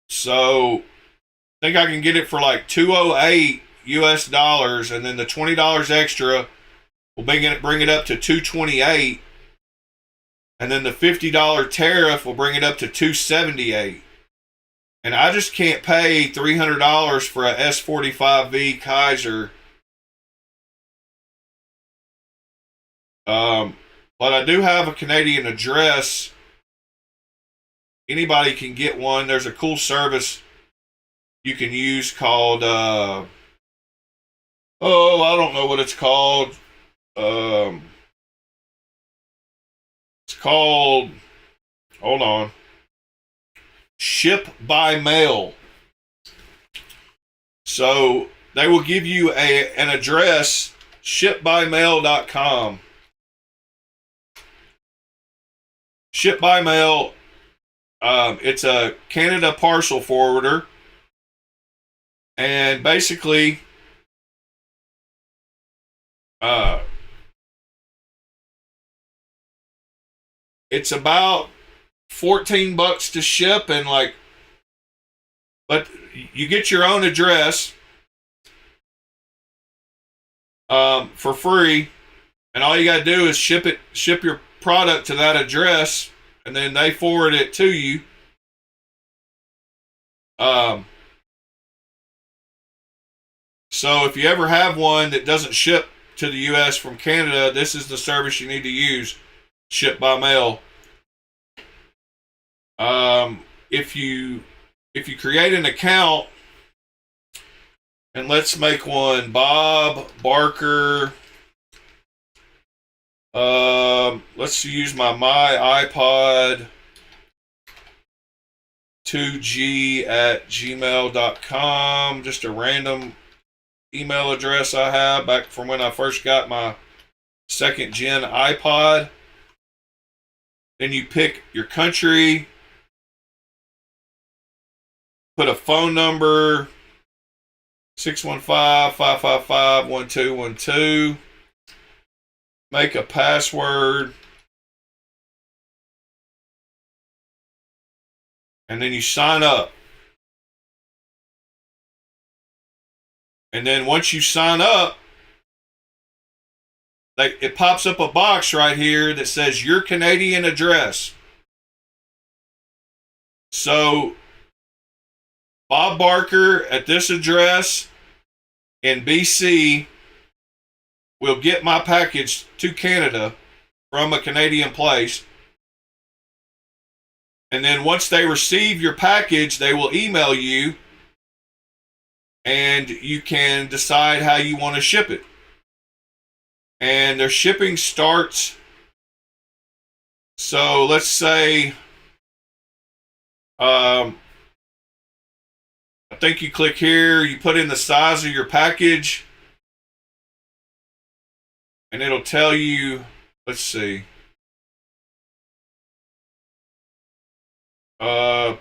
So I think I can get it for like $208 US, and then the $20 extra will bring it up to $228, and then the $50 tariff will bring it up to $278. And I just can't pay $300 for a S45V Kaiser. But I do have a Canadian address. Anybody can get one. There's a cool service you can use called, I don't know what it's called. It's called, hold on, Ship by Mail. So they will give you an address, shipbymail.com. Ship by mail. It's a Canada parcel forwarder, and basically, it's about $14 to ship, and but you get your own address for free, and all you got to do is ship your product to that address, and then they forward it to you. So if you ever have one that doesn't ship to the US from Canada, this is the service you need to use. Ship by mail. If you create an account, And let's make one Bob Barker. Let's use my iPod 2g@gmail.com. Just a random email address I have back from when I first got my second gen iPod. Then you pick your country, put a phone number, 615-555-1212. Make a password. And then you sign up. And then once you sign up, it pops up a box right here that says your Canadian address. So Bob Barker at this address in BC will get my package to Canada from a Canadian place. And then once they receive your package, they will email you and you can decide how you want to ship it. And their shipping starts, so let's say, I think you click here, you put in the size of your package, and it'll tell you, let's see,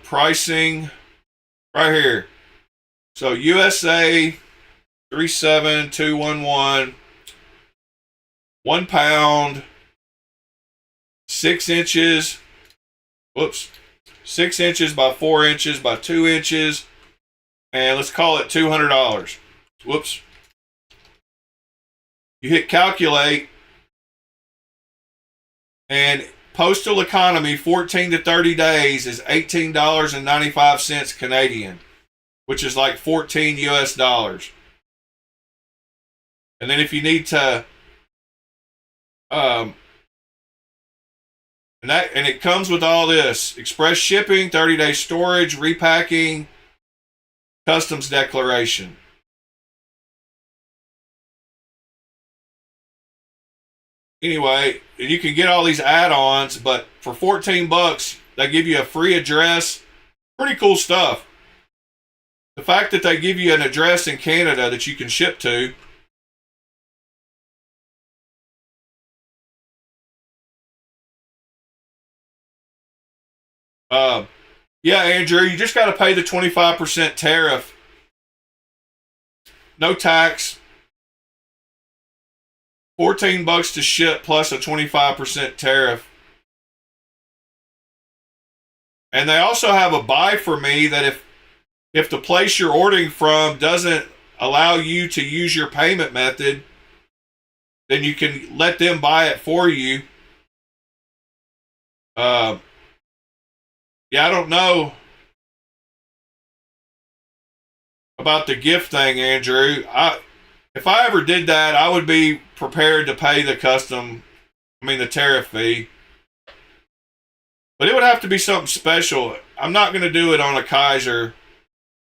pricing right here. So USA 37211, 1 pound, 6 inches, 6 inches by 4 inches by 2 inches, and let's call it $200. Whoops. You hit calculate, and postal economy 14 to 30 days is $18.95 Canadian, which is like 14 US dollars. And then if you need to, and it comes with all this: express shipping, 30-day storage, repacking, customs declaration. Anyway, you can get all these add-ons, but for 14 bucks, they give you a free address. Pretty cool stuff. The fact that they give you an address in Canada that you can ship to. Yeah, Andrew, you just got to pay the 25% tariff. No tax. 14 bucks to ship plus a 25% tariff. And they also have a buy for me that if the place you're ordering from doesn't allow you to use your payment method, then you can let them buy it for you. Yeah, I don't know about the gift thing, Andrew. If I ever did that, I would be prepared to pay the tariff fee. But it would have to be something special. I'm not going to do it on a Kaiser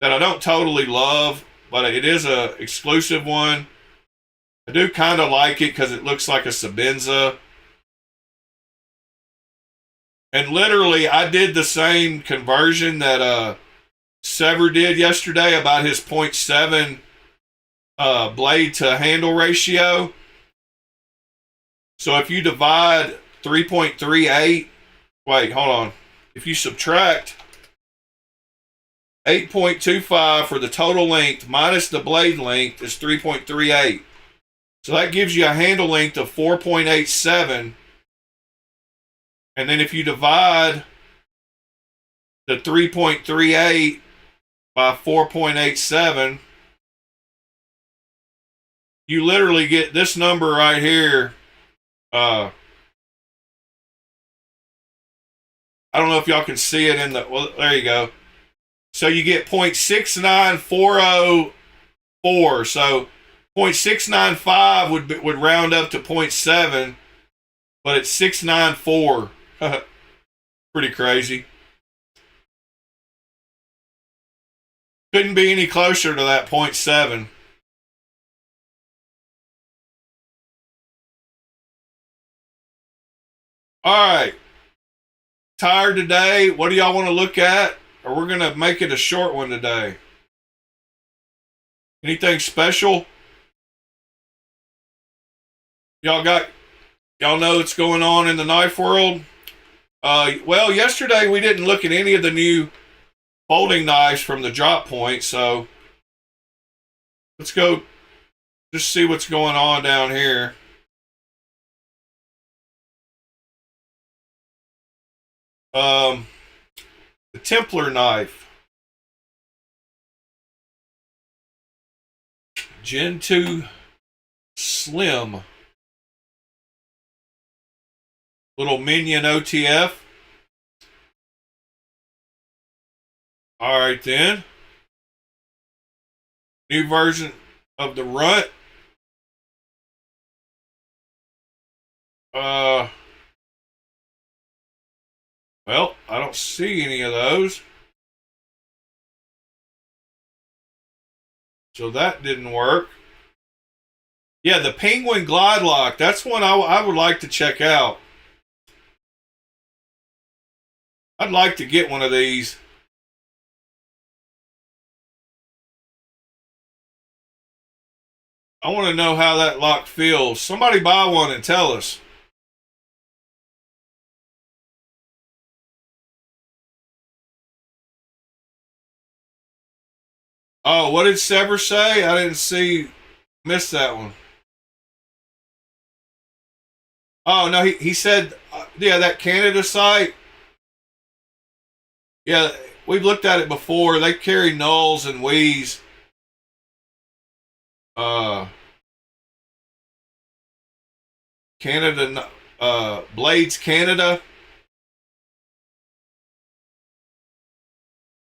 that I don't totally love, but it is a exclusive one. I do kind of like it because it looks like a Sabenza. And literally, I did the same conversion that Sever did yesterday about his 0.7 blade to handle ratio. So if you divide 3.38, wait, hold on. If you subtract 8.25 for the total length minus the blade length is 3.38. So that gives you a handle length of 4.87. And then if you divide the 3.38 by 4.87, you literally get this number right here. I don't know if y'all can see it in the, well, there you go. So you get 0.69404. So 0.695 would round up to 0.7, but it's 694. Pretty crazy. Couldn't be any closer to that 0.7. All right. Tired today? What do y'all want to look at? Or we're going to make it a short one today. Anything special? Y'all know what's going on in the knife world? Well, yesterday we didn't look at any of the new folding knives from the drop point, so let's go just see what's going on down here. The Templar knife. Gen 2 Slim. Little minion OTF. Alright then. New version of the Runt. Well, I don't see any of those. So that didn't work. Yeah, the Penguin Glide Lock. That's one I would like to check out. I'd like to get one of these. I want to know how that lock feels. Somebody buy one and tell us. Oh, what did Sever say? I didn't miss that one. Oh, no, he said, yeah, that Canada site. Yeah, we've looked at it before. They carry nulls and wees. Canada, Blades Canada.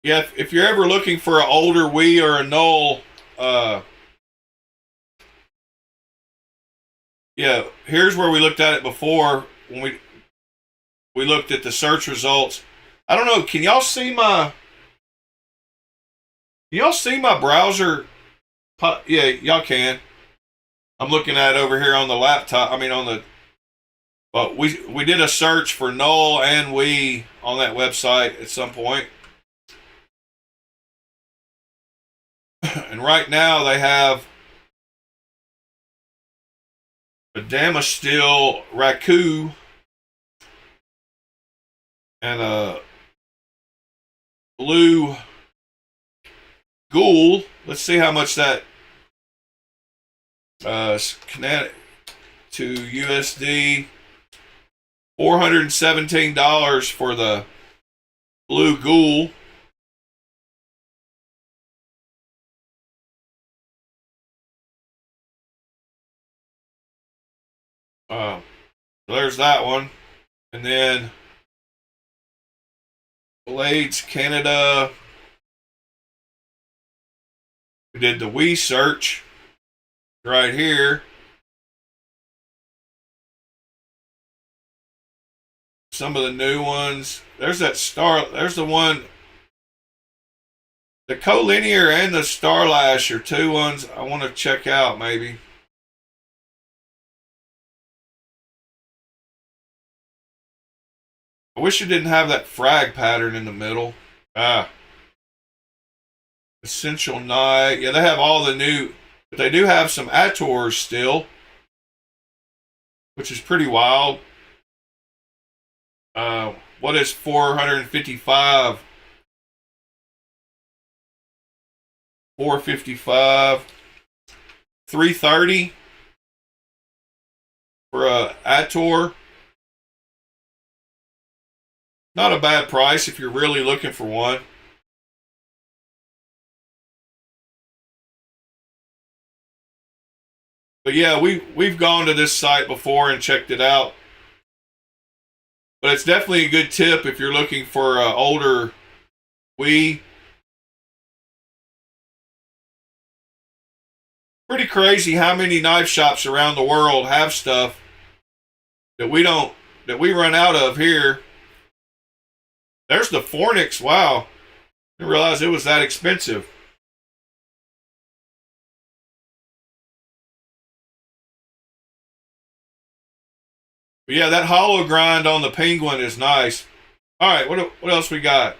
Yeah, if you're ever looking for an older wee or a null, yeah, here's where we looked at it before when we looked at the search results. I don't know, can y'all see my browser? Yeah, y'all can. I'm looking at it over here on the laptop. I mean on the but we did a search for null and wee on that website at some point. And right now they have a Damasteel Raku and a blue Ghoul. Let's see how much that Kinetic to USD. $417 for the blue Ghoul. There's that one. And then Blades Canada. We did the Wii search right here. Some of the new ones. There's that star. There's the one. The Collinear and the Starlash are two ones I want to check out maybe. I wish it didn't have that frag pattern in the middle. Essential Night. Yeah, they have all the new, but they do have some Ators still, which is pretty wild. What is 455? 455. 330 for a Ator. Not a bad price if you're really looking for one. But yeah, we've gone to this site before and checked it out. But it's definitely a good tip if you're looking for an older Wii. Pretty crazy how many knife shops around the world have stuff that we run out of here. There's the Fornix. Wow. I didn't realize it was that expensive. But yeah, that hollow grind on the Penguin is nice. All right, what else we got?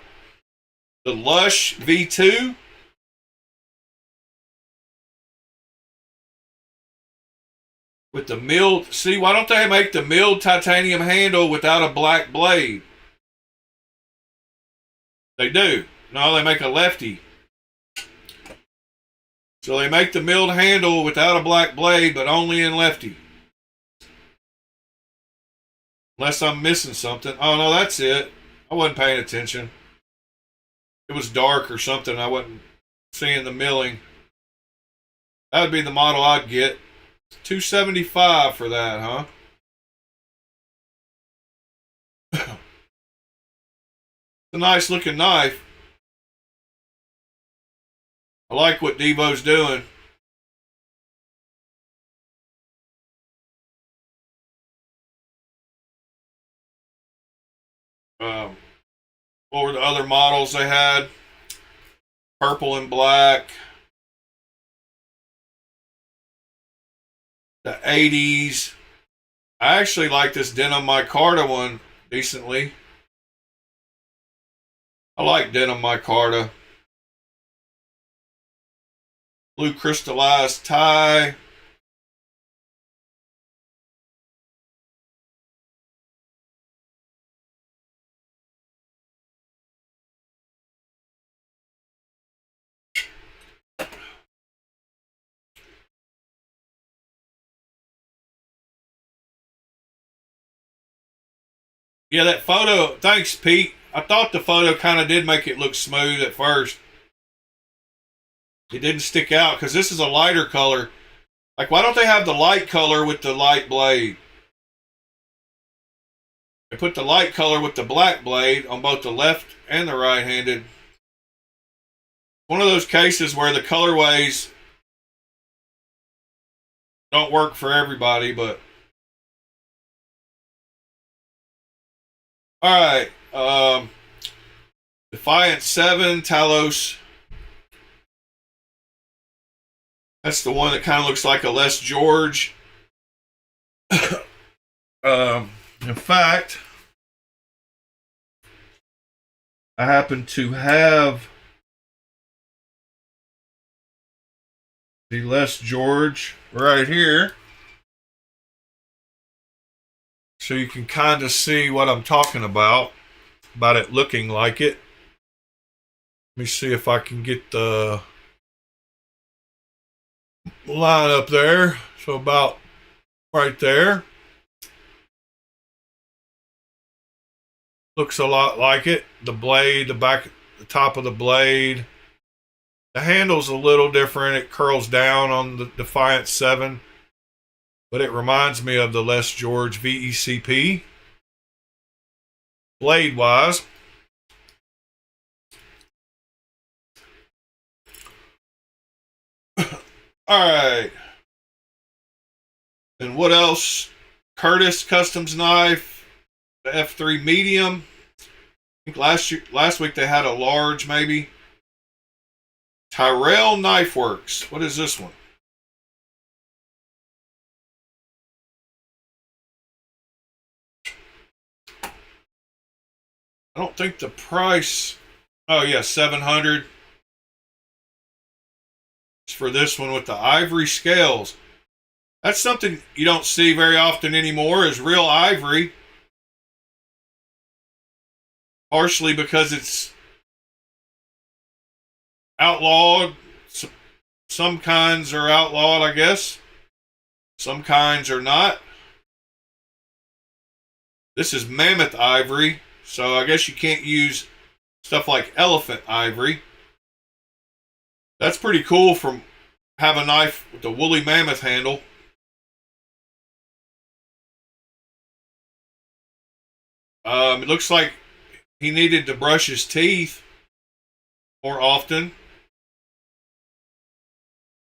The Lush V2. With the milled, see, why don't they make the milled titanium handle without a black blade? They do. No, they make a lefty. So they make the milled handle without a black blade, but only in lefty. Unless I'm missing something. Oh, no, that's it. I wasn't paying attention. It was dark or something. I wasn't seeing the milling. That would be the model I'd get. $275 for that, huh? It's a nice looking knife. I like what Devo's doing. What were the other models they had? Purple and black. The 80s. I actually like this denim micarta one decently. I like denim micarta. Blue crystallized tie. Yeah, that photo, thanks, Pete. I thought the photo kind of did make it look smooth at first. It didn't stick out because this is a lighter color. Like, why don't they have the light color with the light blade? They put the light color with the black blade on both the left and the right-handed. One of those cases where the colorways don't work for everybody, but all right. Defiant 7 Talos. That's the one that kind of looks like a Les George. In fact, I happen to have the Les George right here. So you can kind of see what I'm talking about it looking like it. Let me see if I can get the line up there. So about right there. Looks a lot like it. The blade, the top of the blade. The handle's a little different. It curls down on the Defiant 7. But it reminds me of the Les George VECP. Blade-wise. Alright. And what else? Curtis Customs Knife. The F3 medium. I think last week they had a large, maybe. Tyrell Knife Works. What is this one? I don't think the price. Oh yeah, $700. It's for this one with the ivory scales. That's something you don't see very often anymore. Is real ivory. Partially because it's outlawed. Some kinds are outlawed, I guess. Some kinds are not. This is mammoth ivory, so I guess you can't use stuff like elephant ivory. That's pretty cool from have a knife with the woolly mammoth handle. It looks like he needed to brush his teeth more often.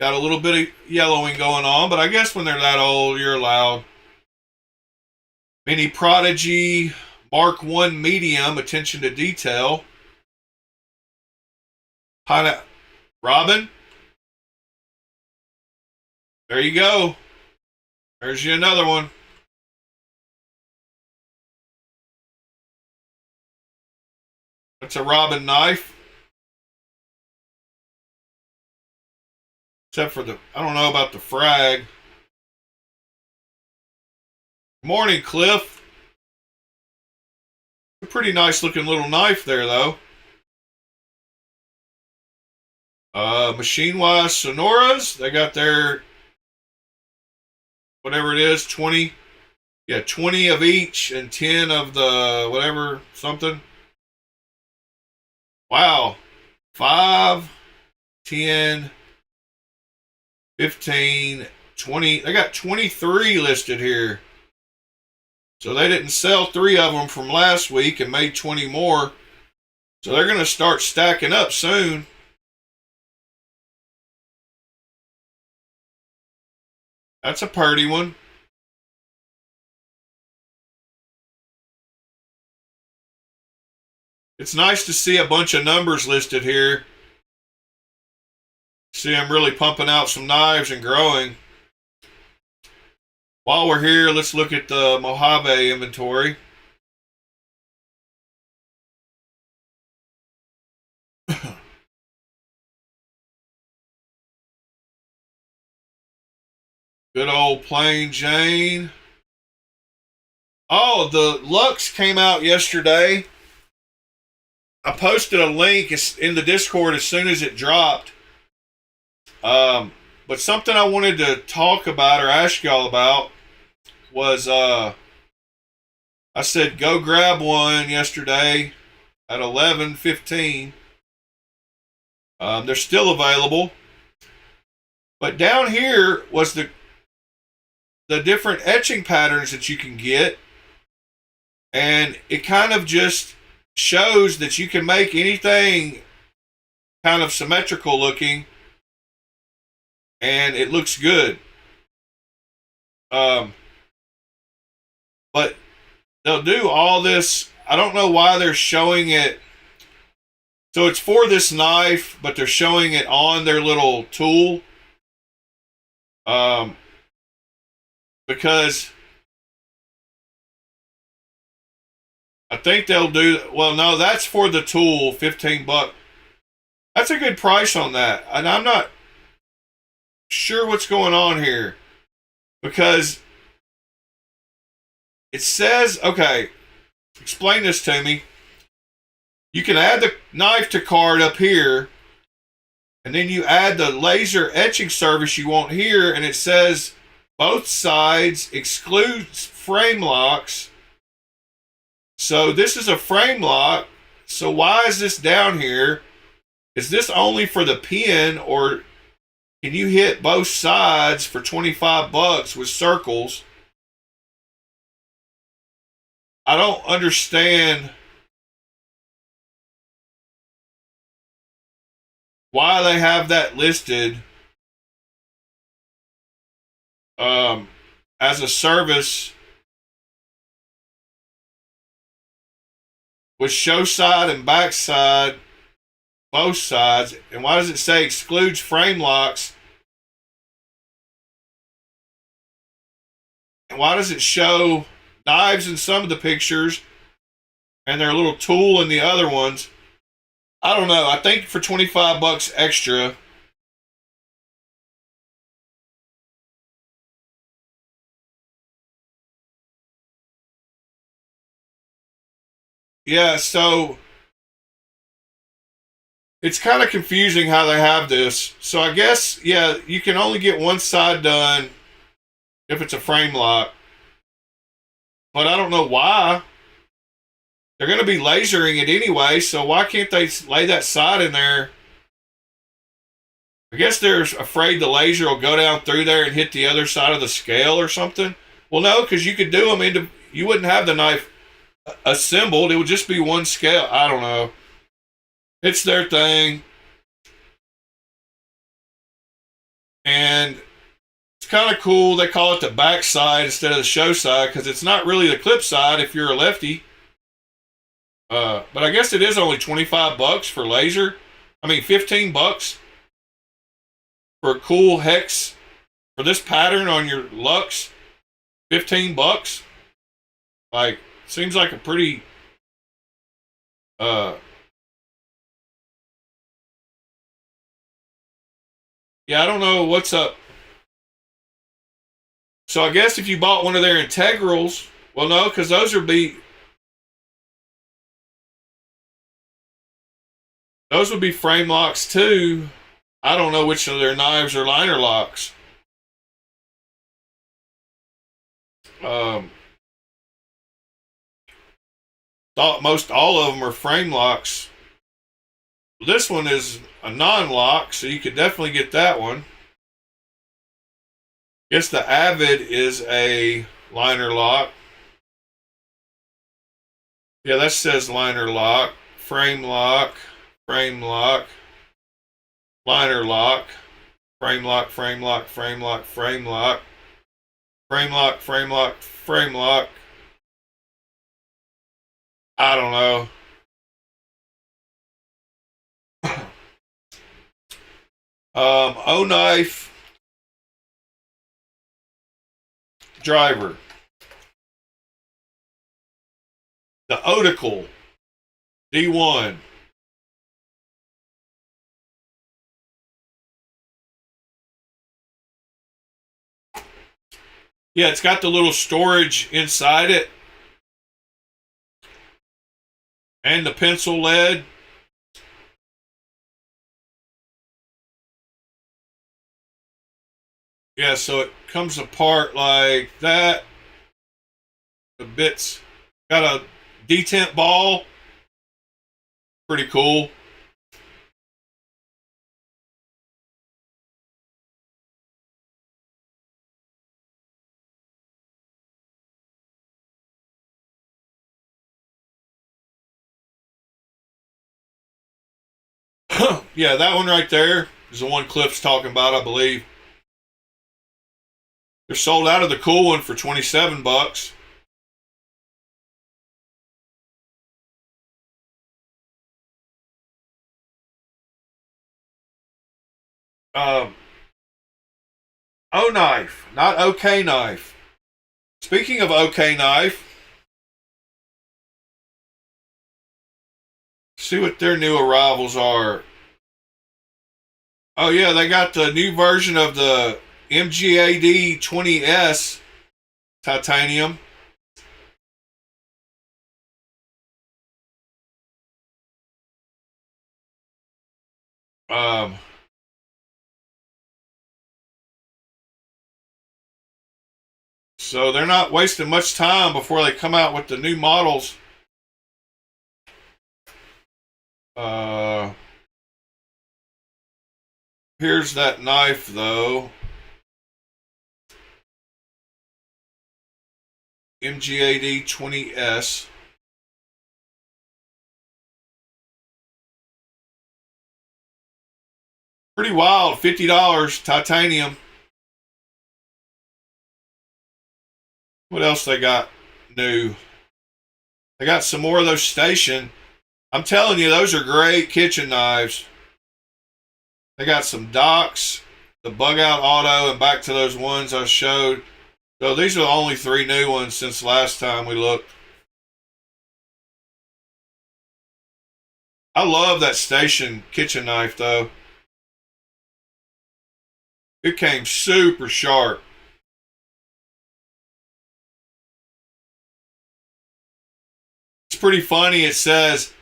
Got a little bit of yellowing going on, but I guess when they're that old, you're allowed. Mini Prodigy Mark 1 medium, attention to detail. Robin. There you go. There's you another one. That's a Robin knife. Except for the, I don't know about the frag. Morning, Cliff. A pretty nice looking little knife there, though. Machine-wise Sonoras. They got their, whatever it is, 20. Yeah, 20 of each and 10 of the whatever, something. Wow. 5, 10, 15, 20. They got 23 listed here. So they didn't sell 3 of them from last week and made 20 more. So they're going to start stacking up soon. That's a pretty one. It's nice to see a bunch of numbers listed here. See, I'm really pumping out some knives and growing. While we're here, let's look at the Mojave inventory. Good old Plain Jane. Oh, the Lux came out yesterday. I posted a link in the Discord as soon as it dropped. But something I wanted to talk about or ask y'all about was I said go grab one yesterday at 11:15. They're still available. But down here was the different etching patterns that you can get, and it kind of just shows that you can make anything kind of symmetrical looking, and it looks good. But they'll do all this. I don't know why they're showing it. So it's for this knife, but they're showing it on their little tool. Because I think they'll do, well, no, that's for the tool, $15. That's a good price on that. And I'm not sure what's going on here, because it says, okay, explain this to me. You can add the knife to card up here, and then you add the laser etching service you want here, and it says both sides excludes frame locks. So this is a frame lock. So why is this down here? Is this only for the pin, or can you hit both sides for $25 with circles? I don't understand why they have that listed as a service with show side and back side, both sides. And why does it say excludes frame locks? And why does it show knives in some of the pictures and their little tool in the other ones? I don't know. I think for $25 extra, yeah, so it's kind of confusing how they have this. So I guess, yeah, you can only get one side done if it's a frame lock. But I don't know why. They're going to be lasering it anyway, so why can't they lay that side in there? I guess they're afraid the laser will go down through there and hit the other side of the scale or something. Well, no, because you could do them into, you wouldn't have the knife assembled. It would just be one scale. I don't know. It's their thing. And it's kind of cool. They call it the back side instead of the show side, because it's not really the clip side if you're a lefty. But I guess it is only $25 for laser. I mean, $15 for a cool hex for this pattern on your Lux. $15. Like, seems like a pretty Yeah, I don't know what's up. So I guess if you bought one of their integrals, well, no, because those would be frame locks too. I don't know which of their knives are liner locks. Thought most all of them are frame locks. This one is a non-lock, so you could definitely get that one. Guess the Avid is a liner lock. Yeah, that says liner lock, frame lock, liner lock, frame lock, frame lock, frame lock, frame lock, frame lock, frame lock. I don't know. O knife driver. The Odenwolf D1. Yeah, it's got the little storage inside it. And the pencil lead. Yeah, so it comes apart like that. The bits got a detent ball. Pretty cool. Yeah, that one right there is the one Cliff's talking about, I believe. They're sold out of the cool one for $27. Um, O knife, not OK knife. Speaking of OK knife, see what their new arrivals are. Oh yeah, they got the new version of the MGAD 20S titanium. Um, so they're not wasting much time before they come out with the new models. Here's that knife though. MGAD 20S. Pretty wild, $50 titanium. What else they got new? They got some more of those station. I'm telling you, those are great kitchen knives. They got some docks, the bug out auto, and back to those ones I showed. So these are the only 3 new ones since last time we looked. I love that station kitchen knife though. It came super sharp. It's pretty funny. It says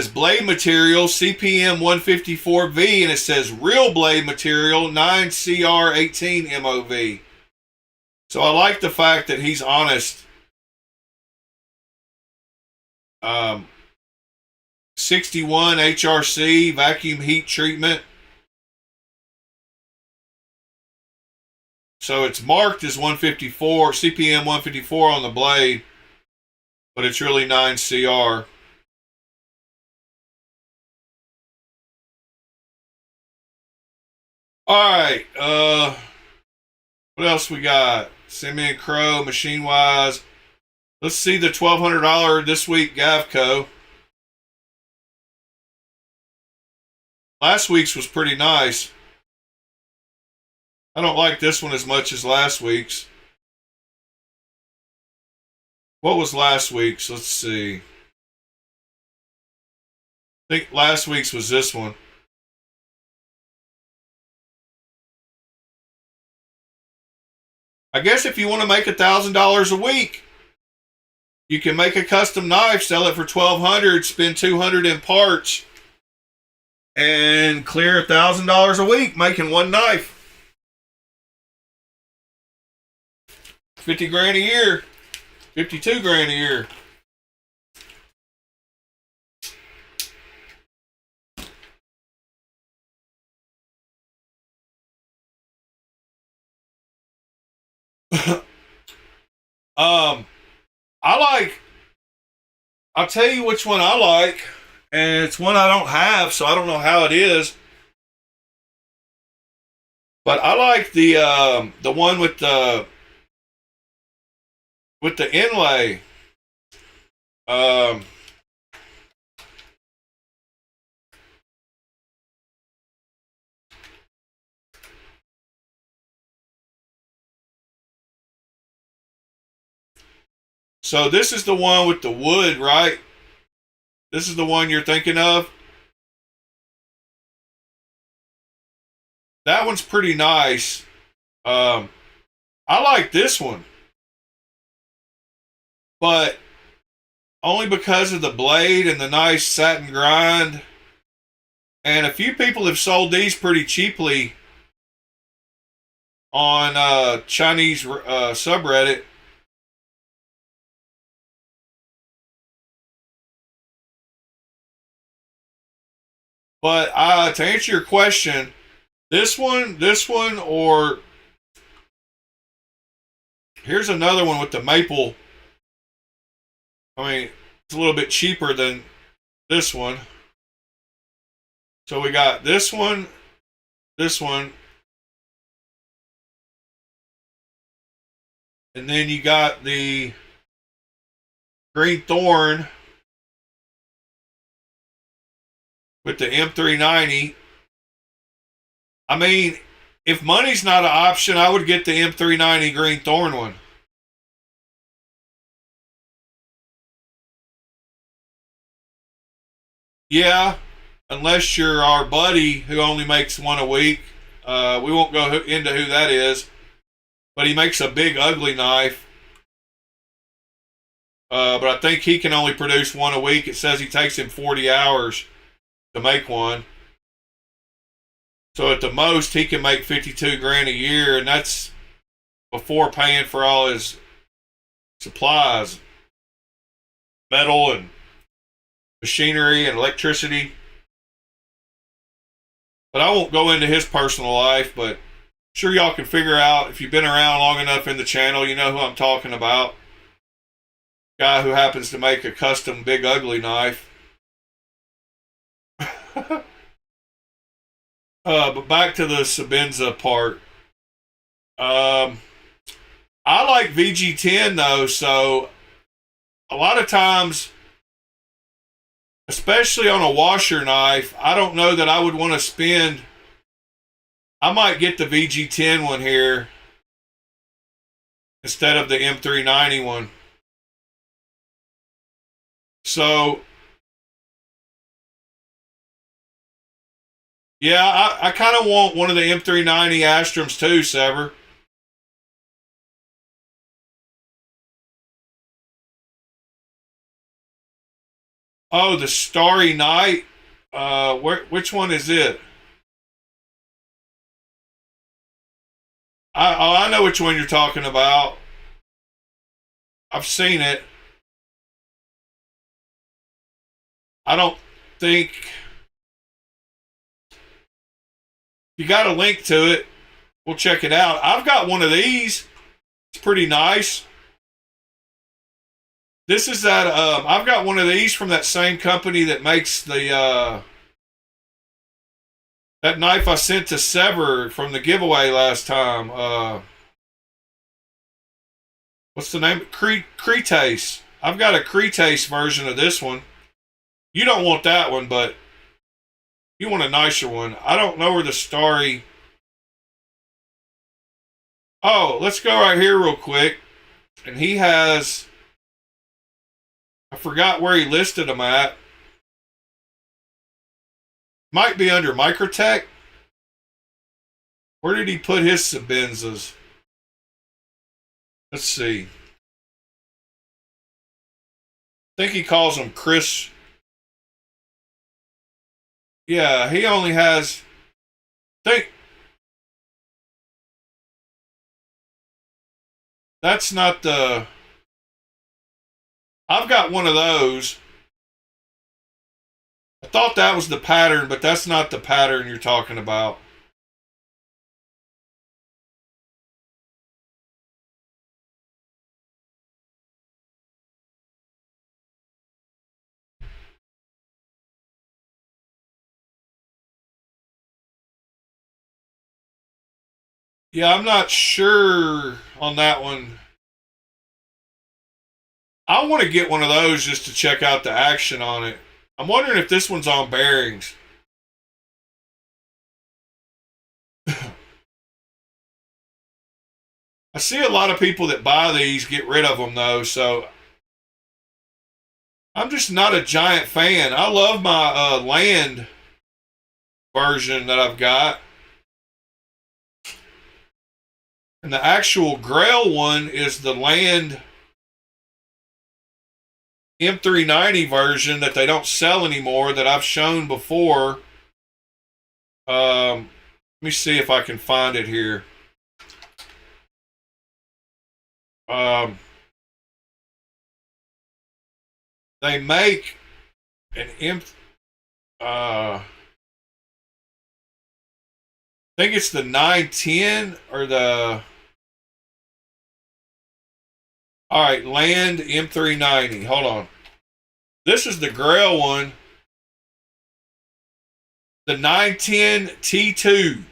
blade material CPM 154V, and it says real blade material 9CR18 MOV. So I like the fact that he's honest. 61 HRC vacuum heat treatment. So it's marked as 154, CPM 154 on the blade, but it's really 9CR. All right. What else we got? Simeon Crow, Machine Wise. Let's see the $1,200 this week Gavco. Last week's was pretty nice. I don't like this one as much as last week's. What was last week's? Let's see. I think last week's was this one. I guess if you want to make $1,000 a week, you can make a custom knife, sell it for $1,200, spend $200 in parts, and clear $1,000 a week making one knife. 50 grand a year, 52 grand a year. I'll tell you which one I like, and it's one I don't have, so I don't know how it is. But I like the one with the inlay. Um, so this is the one with the wood, right? This is the one you're thinking of. That one's pretty nice. I like this one, but only because of the blade and the nice satin grind. And a few people have sold these pretty cheaply on Chinese subreddit. But to answer your question, this one, or here's another one with the maple. I mean, it's a little bit cheaper than this one. So we got this one, and then you got the green thorn with the M390. I mean, if money's not an option, I would get the M390 green thorn one. Yeah, unless you're our buddy who only makes one a week. We won't go into who that is, but he makes a big ugly knife. But I think he can only produce one a week. It says he takes him 40 hours to make one. So at the most, he can make 52 grand a year, and that's before paying for all his supplies, metal and machinery and electricity. But I won't go into his personal life, but I'm sure y'all can figure out, if you've been around long enough in the channel, you know who I'm talking about. Guy who happens to make a custom big ugly knife. But back to the Sebenza part. I like VG10 though, so a lot of times, especially on a washer knife, I don't know that I would want to spend. I might get the VG10 one here instead of the M390 one. So, yeah, I kind of want one of the M390 Astroms too, Sever. Oh, the Starry Night. Which one is it? I know which one you're talking about. I've seen it. I don't think you got a link to it. We'll check it out. I've got one of these. It's pretty nice. This is that. I've got one of these from that same company that makes the that knife I sent to Sever from the giveaway last time. What's the name? Cretace. I've got a Cretace version of this one. You don't want that one, but you want a nicer one. I don't know where the Starry. Oh, let's go right here real quick. And he has. I forgot where he listed them at. Might be under Microtech. Where did he put his Sebenzas? Let's see. I think he calls him Chris. Yeah, he only has. That's not the. I've got one of those. I thought that was the pattern, but that's not the pattern you're talking about. Yeah, I'm not sure on that one. I want to get one of those just to check out the action on it. I'm wondering if this one's on bearings. I see a lot of people that buy these get rid of them though, so I'm just not a giant fan. I love my land version that I've got. And the actual Grail one is the land M390 version that they don't sell anymore that I've shown before. Let me see if I can find it here. They make an I think it's the 910 or the. All right, Land M390. Hold on. This is the Grail one. The 910 T2.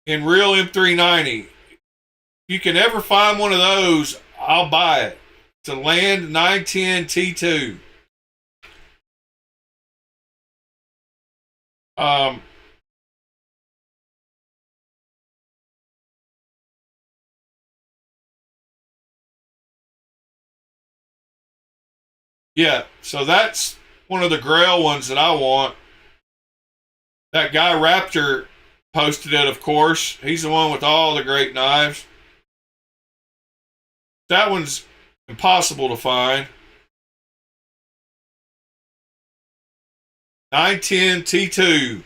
In real M390. If you can ever find one of those, I'll buy it. It's a Land 910 T2. Yeah, so that's one of the Grail ones that I want. That guy Raptor posted it, of course. He's the one with all the great knives. That one's impossible to find. 910 T2.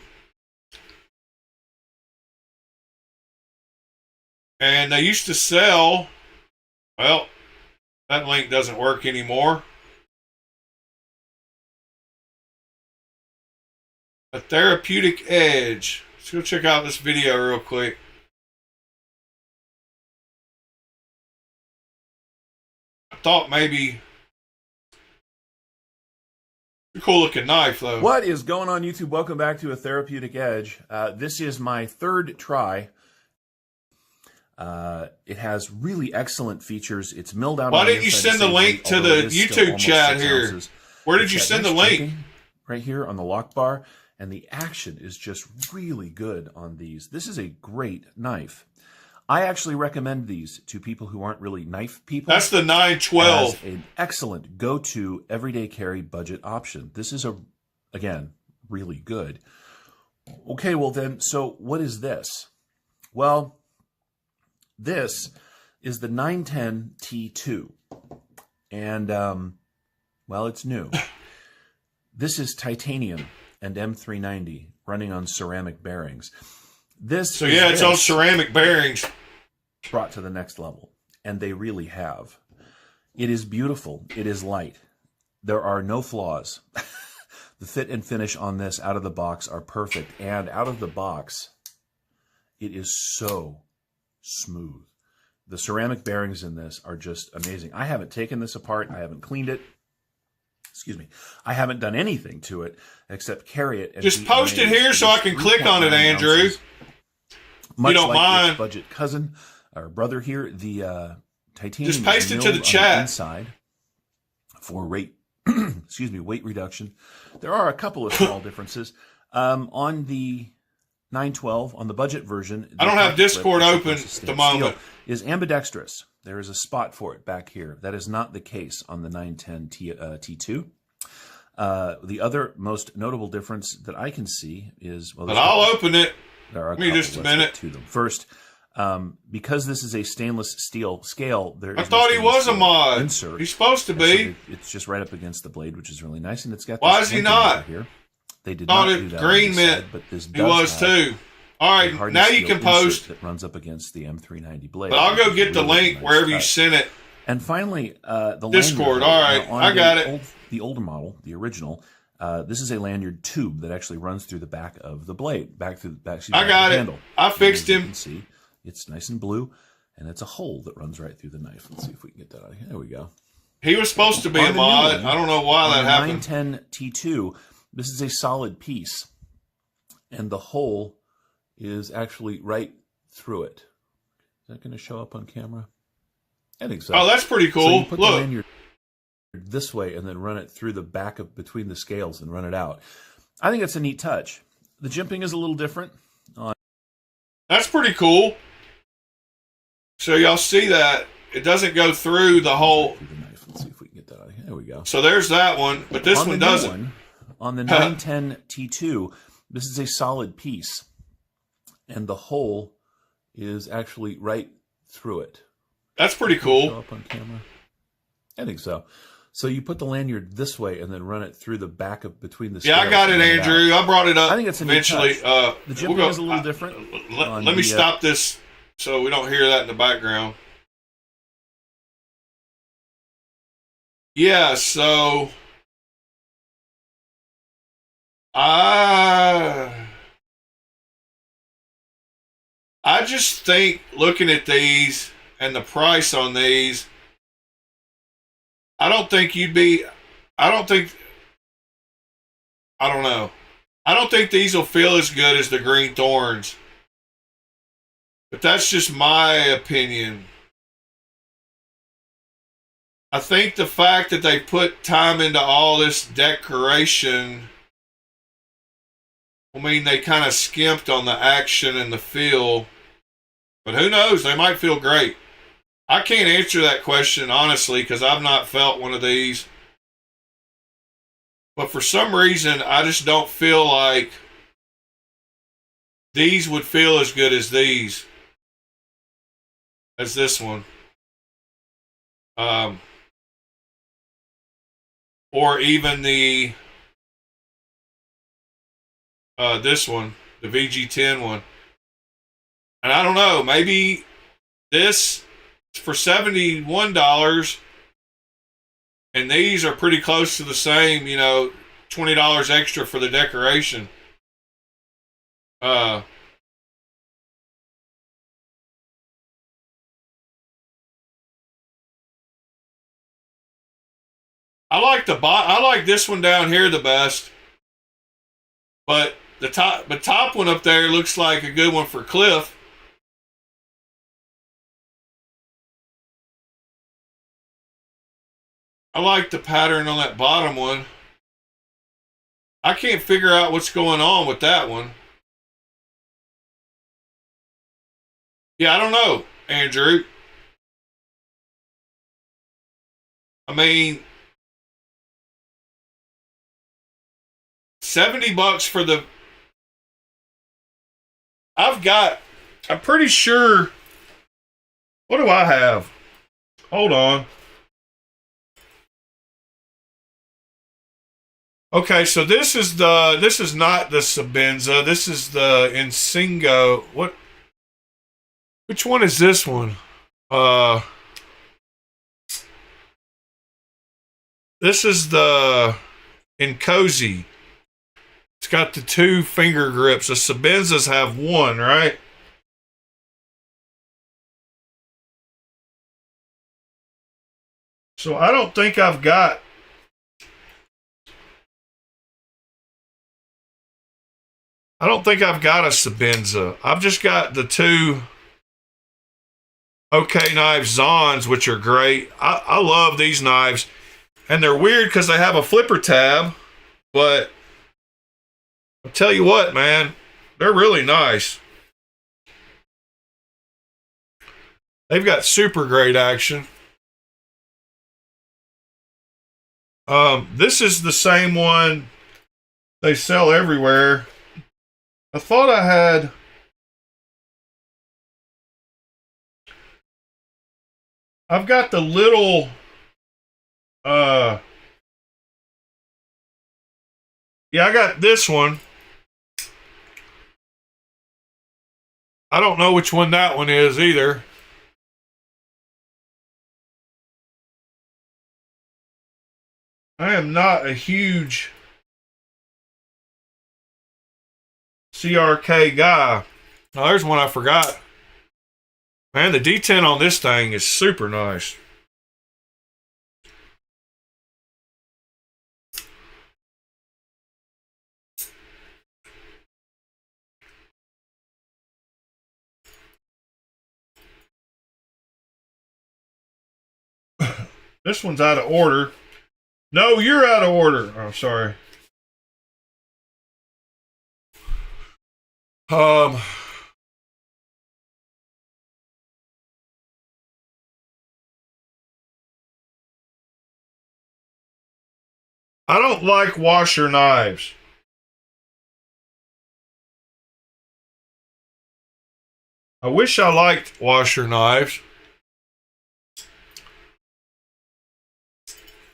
And they used to sell, well, that link doesn't work anymore. A Therapeutic Edge. Let's go check out this video real quick. I thought maybe. A cool looking knife though. What is going on, YouTube? Welcome back to A Therapeutic Edge. This is my third try. It has really excellent features. It's milled out. Why didn't you send the link to the YouTube chat here? Where did you send the link? Right here on the lock bar. And the action is just really good on these. This is a great knife. I actually recommend these to people who aren't really knife people. That's the 912. As an excellent go-to everyday carry budget option. This is, again, really good. Okay, well then, so what is this? Well, this is the 910 T2. And, well, it's new. This is titanium and M390 running on ceramic bearings. So yeah, it's on ceramic bearings. Brought to the next level. And they really have. It is beautiful. It is light. There are no flaws. The fit and finish on this out of the box are perfect. And out of the box, it is so smooth. The ceramic bearings in this are just amazing. I haven't taken this apart. I haven't cleaned it. Excuse me. I haven't done anything to it except carry it. And just post it here so I can click on it, Andrew. Much you don't like mind. its budget cousin or brother here, the titanium. Just paste it to the chat inside for weight. Excuse me, weight reduction. There are a couple of small differences on the 912 on the budget version. I don't have Discord open at the moment. Is ambidextrous. There is a spot for it back here. That is not the case on the 910 T2. The other most notable difference that I can see is... well, but I'll open it. There are a Give me couple. just a Let's get minute. to them. First, because this is a stainless steel scale, there is I thought he was a mod. insert. He's supposed to And be. so it's just right up against the blade, which is really nice, and it's got. Why this is he linking not? over here. They did Thought not it do that green on this meant side, but this He does was have too. All a right, hardened now you steel can post. insert that runs up against the M390 blade. But I'll which go is get the really link nice wherever you cut. sent it. And finally, the Discord. lanyard. All right, Now, on I got it. The older model, the original, this is a lanyard tube that actually runs through the back of the blade, back through the back. I got the it. handle. I fixed And as you him. can see, it's nice and blue, and it's a hole that runs right through the knife. Let's see if we can get that out of here. There we go. He was supposed to be On a the new mod. one, I don't know why that on the happened. 910 T2, this is a solid piece, and the hole is actually right through it. Is that going to show up on camera? I think so. Oh, that's pretty So cool. you put the Look, lanyard this way and then run it through the back of between the scales and run it out. I think it's a neat touch. The jimping is a little different. that's pretty cool. So y'all see that it doesn't go through the whole. Through the knife. Let's see if we can get that out of here. There we go. So there's that one, but this On one the new doesn't. one, on the 910 T2, this is a solid piece, and the hole is actually right through it. That's pretty Show cool. up on camera? I think so. So you put the lanyard this way and then run it through the back of between the. Yeah, I got it, and run out. Andrew. I brought it up. I think it's a neat eventually. touch. The jimping go- is a little different. Let me stop this so we don't hear that in the background. Yeah, so I just think looking at these and the price on these, I don't think I don't know. I don't think these will feel as good as the Green Thorns. But that's just my opinion. I think the fact that they put time into all this decoration will mean they kind of skimped on the action and the feel. But who knows? They might feel great. I can't answer that question, honestly, because I've not felt one of these. But for some reason, I just don't feel like these would feel as good as these. As this one. Or even the this one, the VG10 one. And I don't know, maybe this for $71 and these are pretty close to the same, you know, $20 extra for the decoration. I like this one down here the best. But the top one up there looks like a good one for Cliff. I like the pattern on that bottom one. I can't figure out what's going on with that one. Yeah, I don't know, Andrew. I mean, $70 for the. I'm pretty sure. What do I have? Hold on. Okay, so this is not the Sabenza. This is the Insingo. Which one is this one? This is the Incozy. It's got the 2 finger grips. The Sabenzas have 1, right? So I don't think I've got. I don't think I've got a Sabenza. I've just got the 2 OK Knives Zons, which are great. I love these knives. And they're weird because they have a flipper tab. But I'll tell you what, man. They're really nice. They've got super great action. This is the same one they sell everywhere. I thought I had. I've got the little, yeah, I got this one. I don't know which one that one is either. I am not a huge CRK guy. Oh, there's one I forgot. Man, the D10 on this thing is super nice. This one's out of order. No, you're out of order. Oh, sorry. I don't like washer knives. I wish I liked washer knives.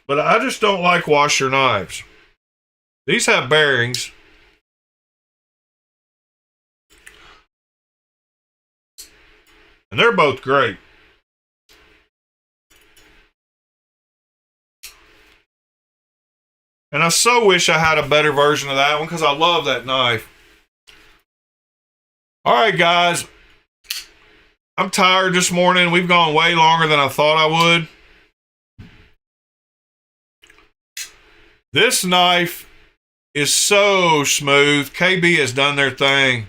But I just don't like washer knives. These have bearings. And they're both great. And I so wish I had a better version of that one because I love that knife. All right, guys. I'm tired this morning. We've gone way longer than I thought I would. This knife is so smooth. KB has done their thing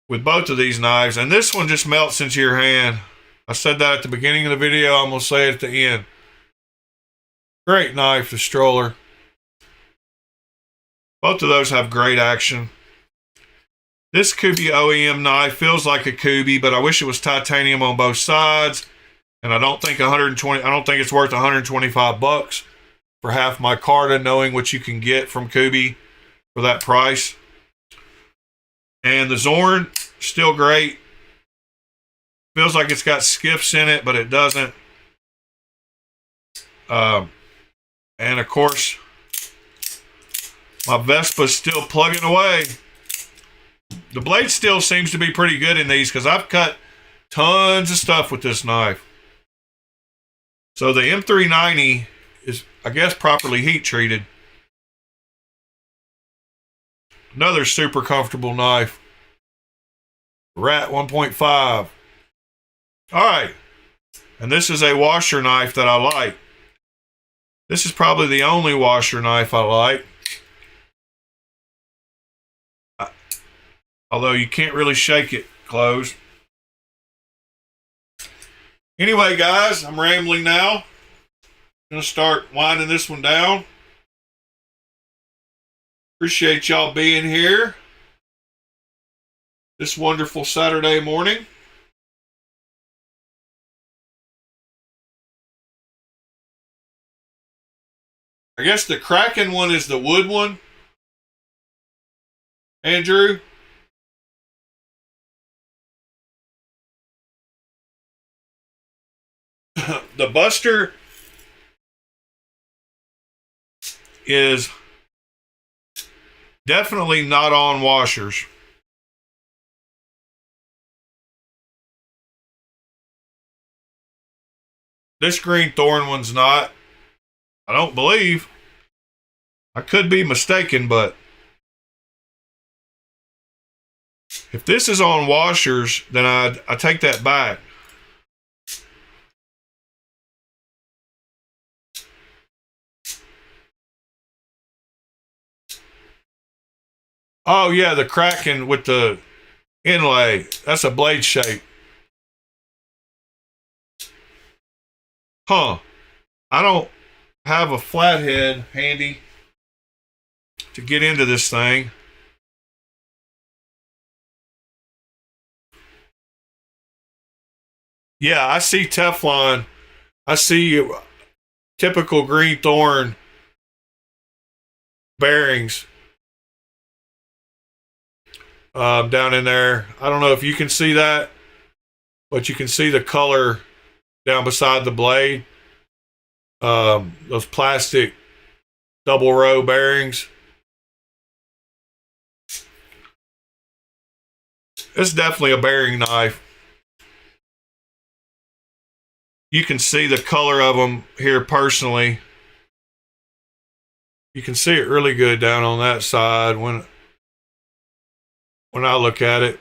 with both of these knives. And this one just melts into your hand. I said that at the beginning of the video. I'm going to say it at the end. Great knife, the stroller. Both of those have great action. This Kubey OEM knife feels like a Kubey, but I wish it was titanium on both sides. And I don't think it's worth $125 for half my Carta, knowing what you can get from Kubey for that price. And the Zorn, still great. Feels like it's got skiffs in it, but it doesn't. And of course, my Vespa's still plugging away. The blade still seems to be pretty good in these because I've cut tons of stuff with this knife. So the M390 is, I guess, properly heat treated. Another super comfortable knife. Rat 1.5. All right. And this is a washer knife that I like. This is probably the only washer knife I like. Although you can't really shake it closed. Anyway, guys, I'm rambling now. I'm going to start winding this one down. Appreciate y'all being here this wonderful Saturday morning. I guess the Kraken one is the wood one. Andrew? The Buster is definitely not on washers. This green thorn one's not. I don't believe. I could be mistaken, but if this is on washers, then I take that back. Oh, yeah, the Kraken with the inlay. That's a blade shape. Huh. I don't have a flathead handy to get into this thing. Yeah, I see Teflon. I see typical green thorn bearings down in there. I don't know if you can see that, but you can see the color down beside the blade. Those plastic double row bearings. It's definitely a bearing knife. You can see the color of them here personally. You can see it really good down on that side when I look at it.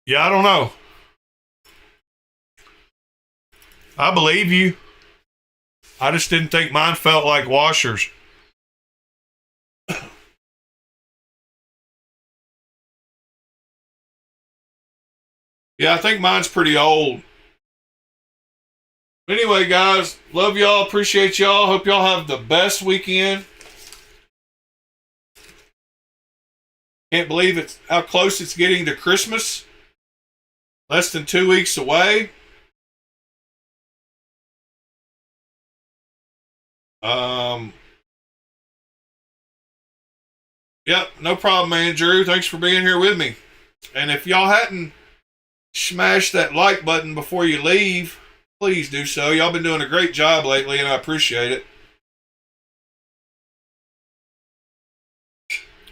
Yeah, I don't know. I believe you. I just didn't think mine felt like washers. Yeah, I think mine's pretty old. Anyway, guys, love y'all. Appreciate y'all. Hope y'all have the best weekend. Can't believe it's how close it's getting to Christmas. Less than 2 weeks away. Yep, no problem, man. Drew, thanks for being here with me. And if y'all hadn't smashed that like button before you leave, please do so. Y'all been doing a great job lately, and I appreciate it.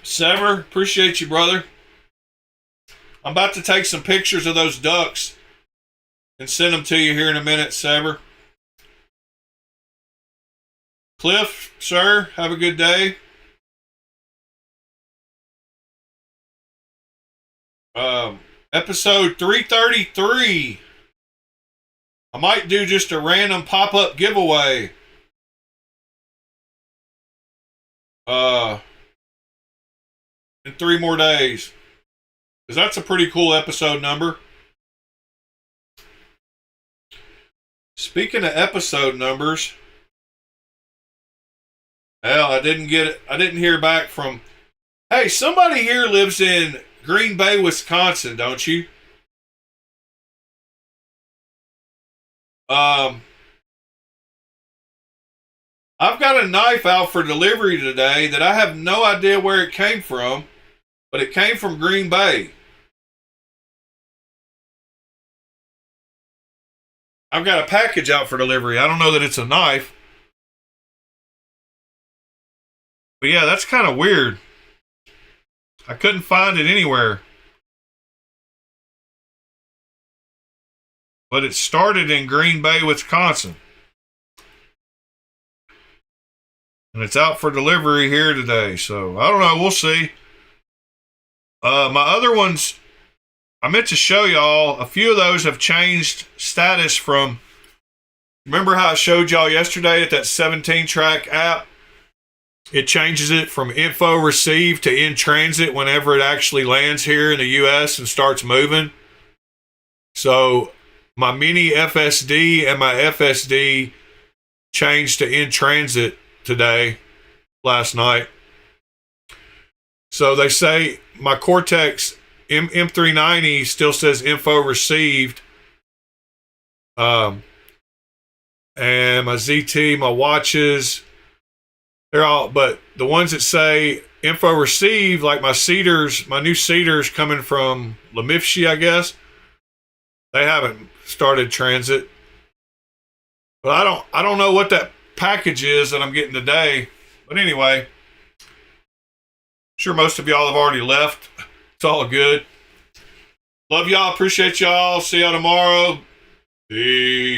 Sever, appreciate you, brother. I'm about to take some pictures of those ducks and send them to you here in a minute, Sever. Cliff, sir, have a good day. Episode 333. I might do just a random pop-up giveaway. In 3 more days. Because that's a pretty cool episode number. Speaking of episode numbers, hell, I didn't hear back from. Hey, somebody here lives in Green Bay, Wisconsin, don't you? I've got a knife out for delivery today that I have no idea where it came from, but it came from Green Bay. I've got a package out for delivery. I don't know that it's a knife. But yeah, that's kind of weird. I couldn't find it anywhere. But it started in Green Bay, Wisconsin. And it's out for delivery here today. So, I don't know. We'll see. My other ones, I meant to show y'all, a few of those have changed status from, remember how I showed y'all yesterday at that 17 track app? It changes it from info received to in transit whenever it actually lands here in the US and starts moving. So my mini FSD and my FSD changed to in transit today, last night. So they say my Cortex M390 still says info received. And my ZT, my watches, they're all, but the ones that say info received, like my cedars, my new cedars coming from Lemifshi, I guess, they haven't started transit. But I don't know what that package is that I'm getting today. But anyway, I'm sure most of y'all have already left. It's all good. Love y'all. Appreciate y'all. See y'all tomorrow. Peace.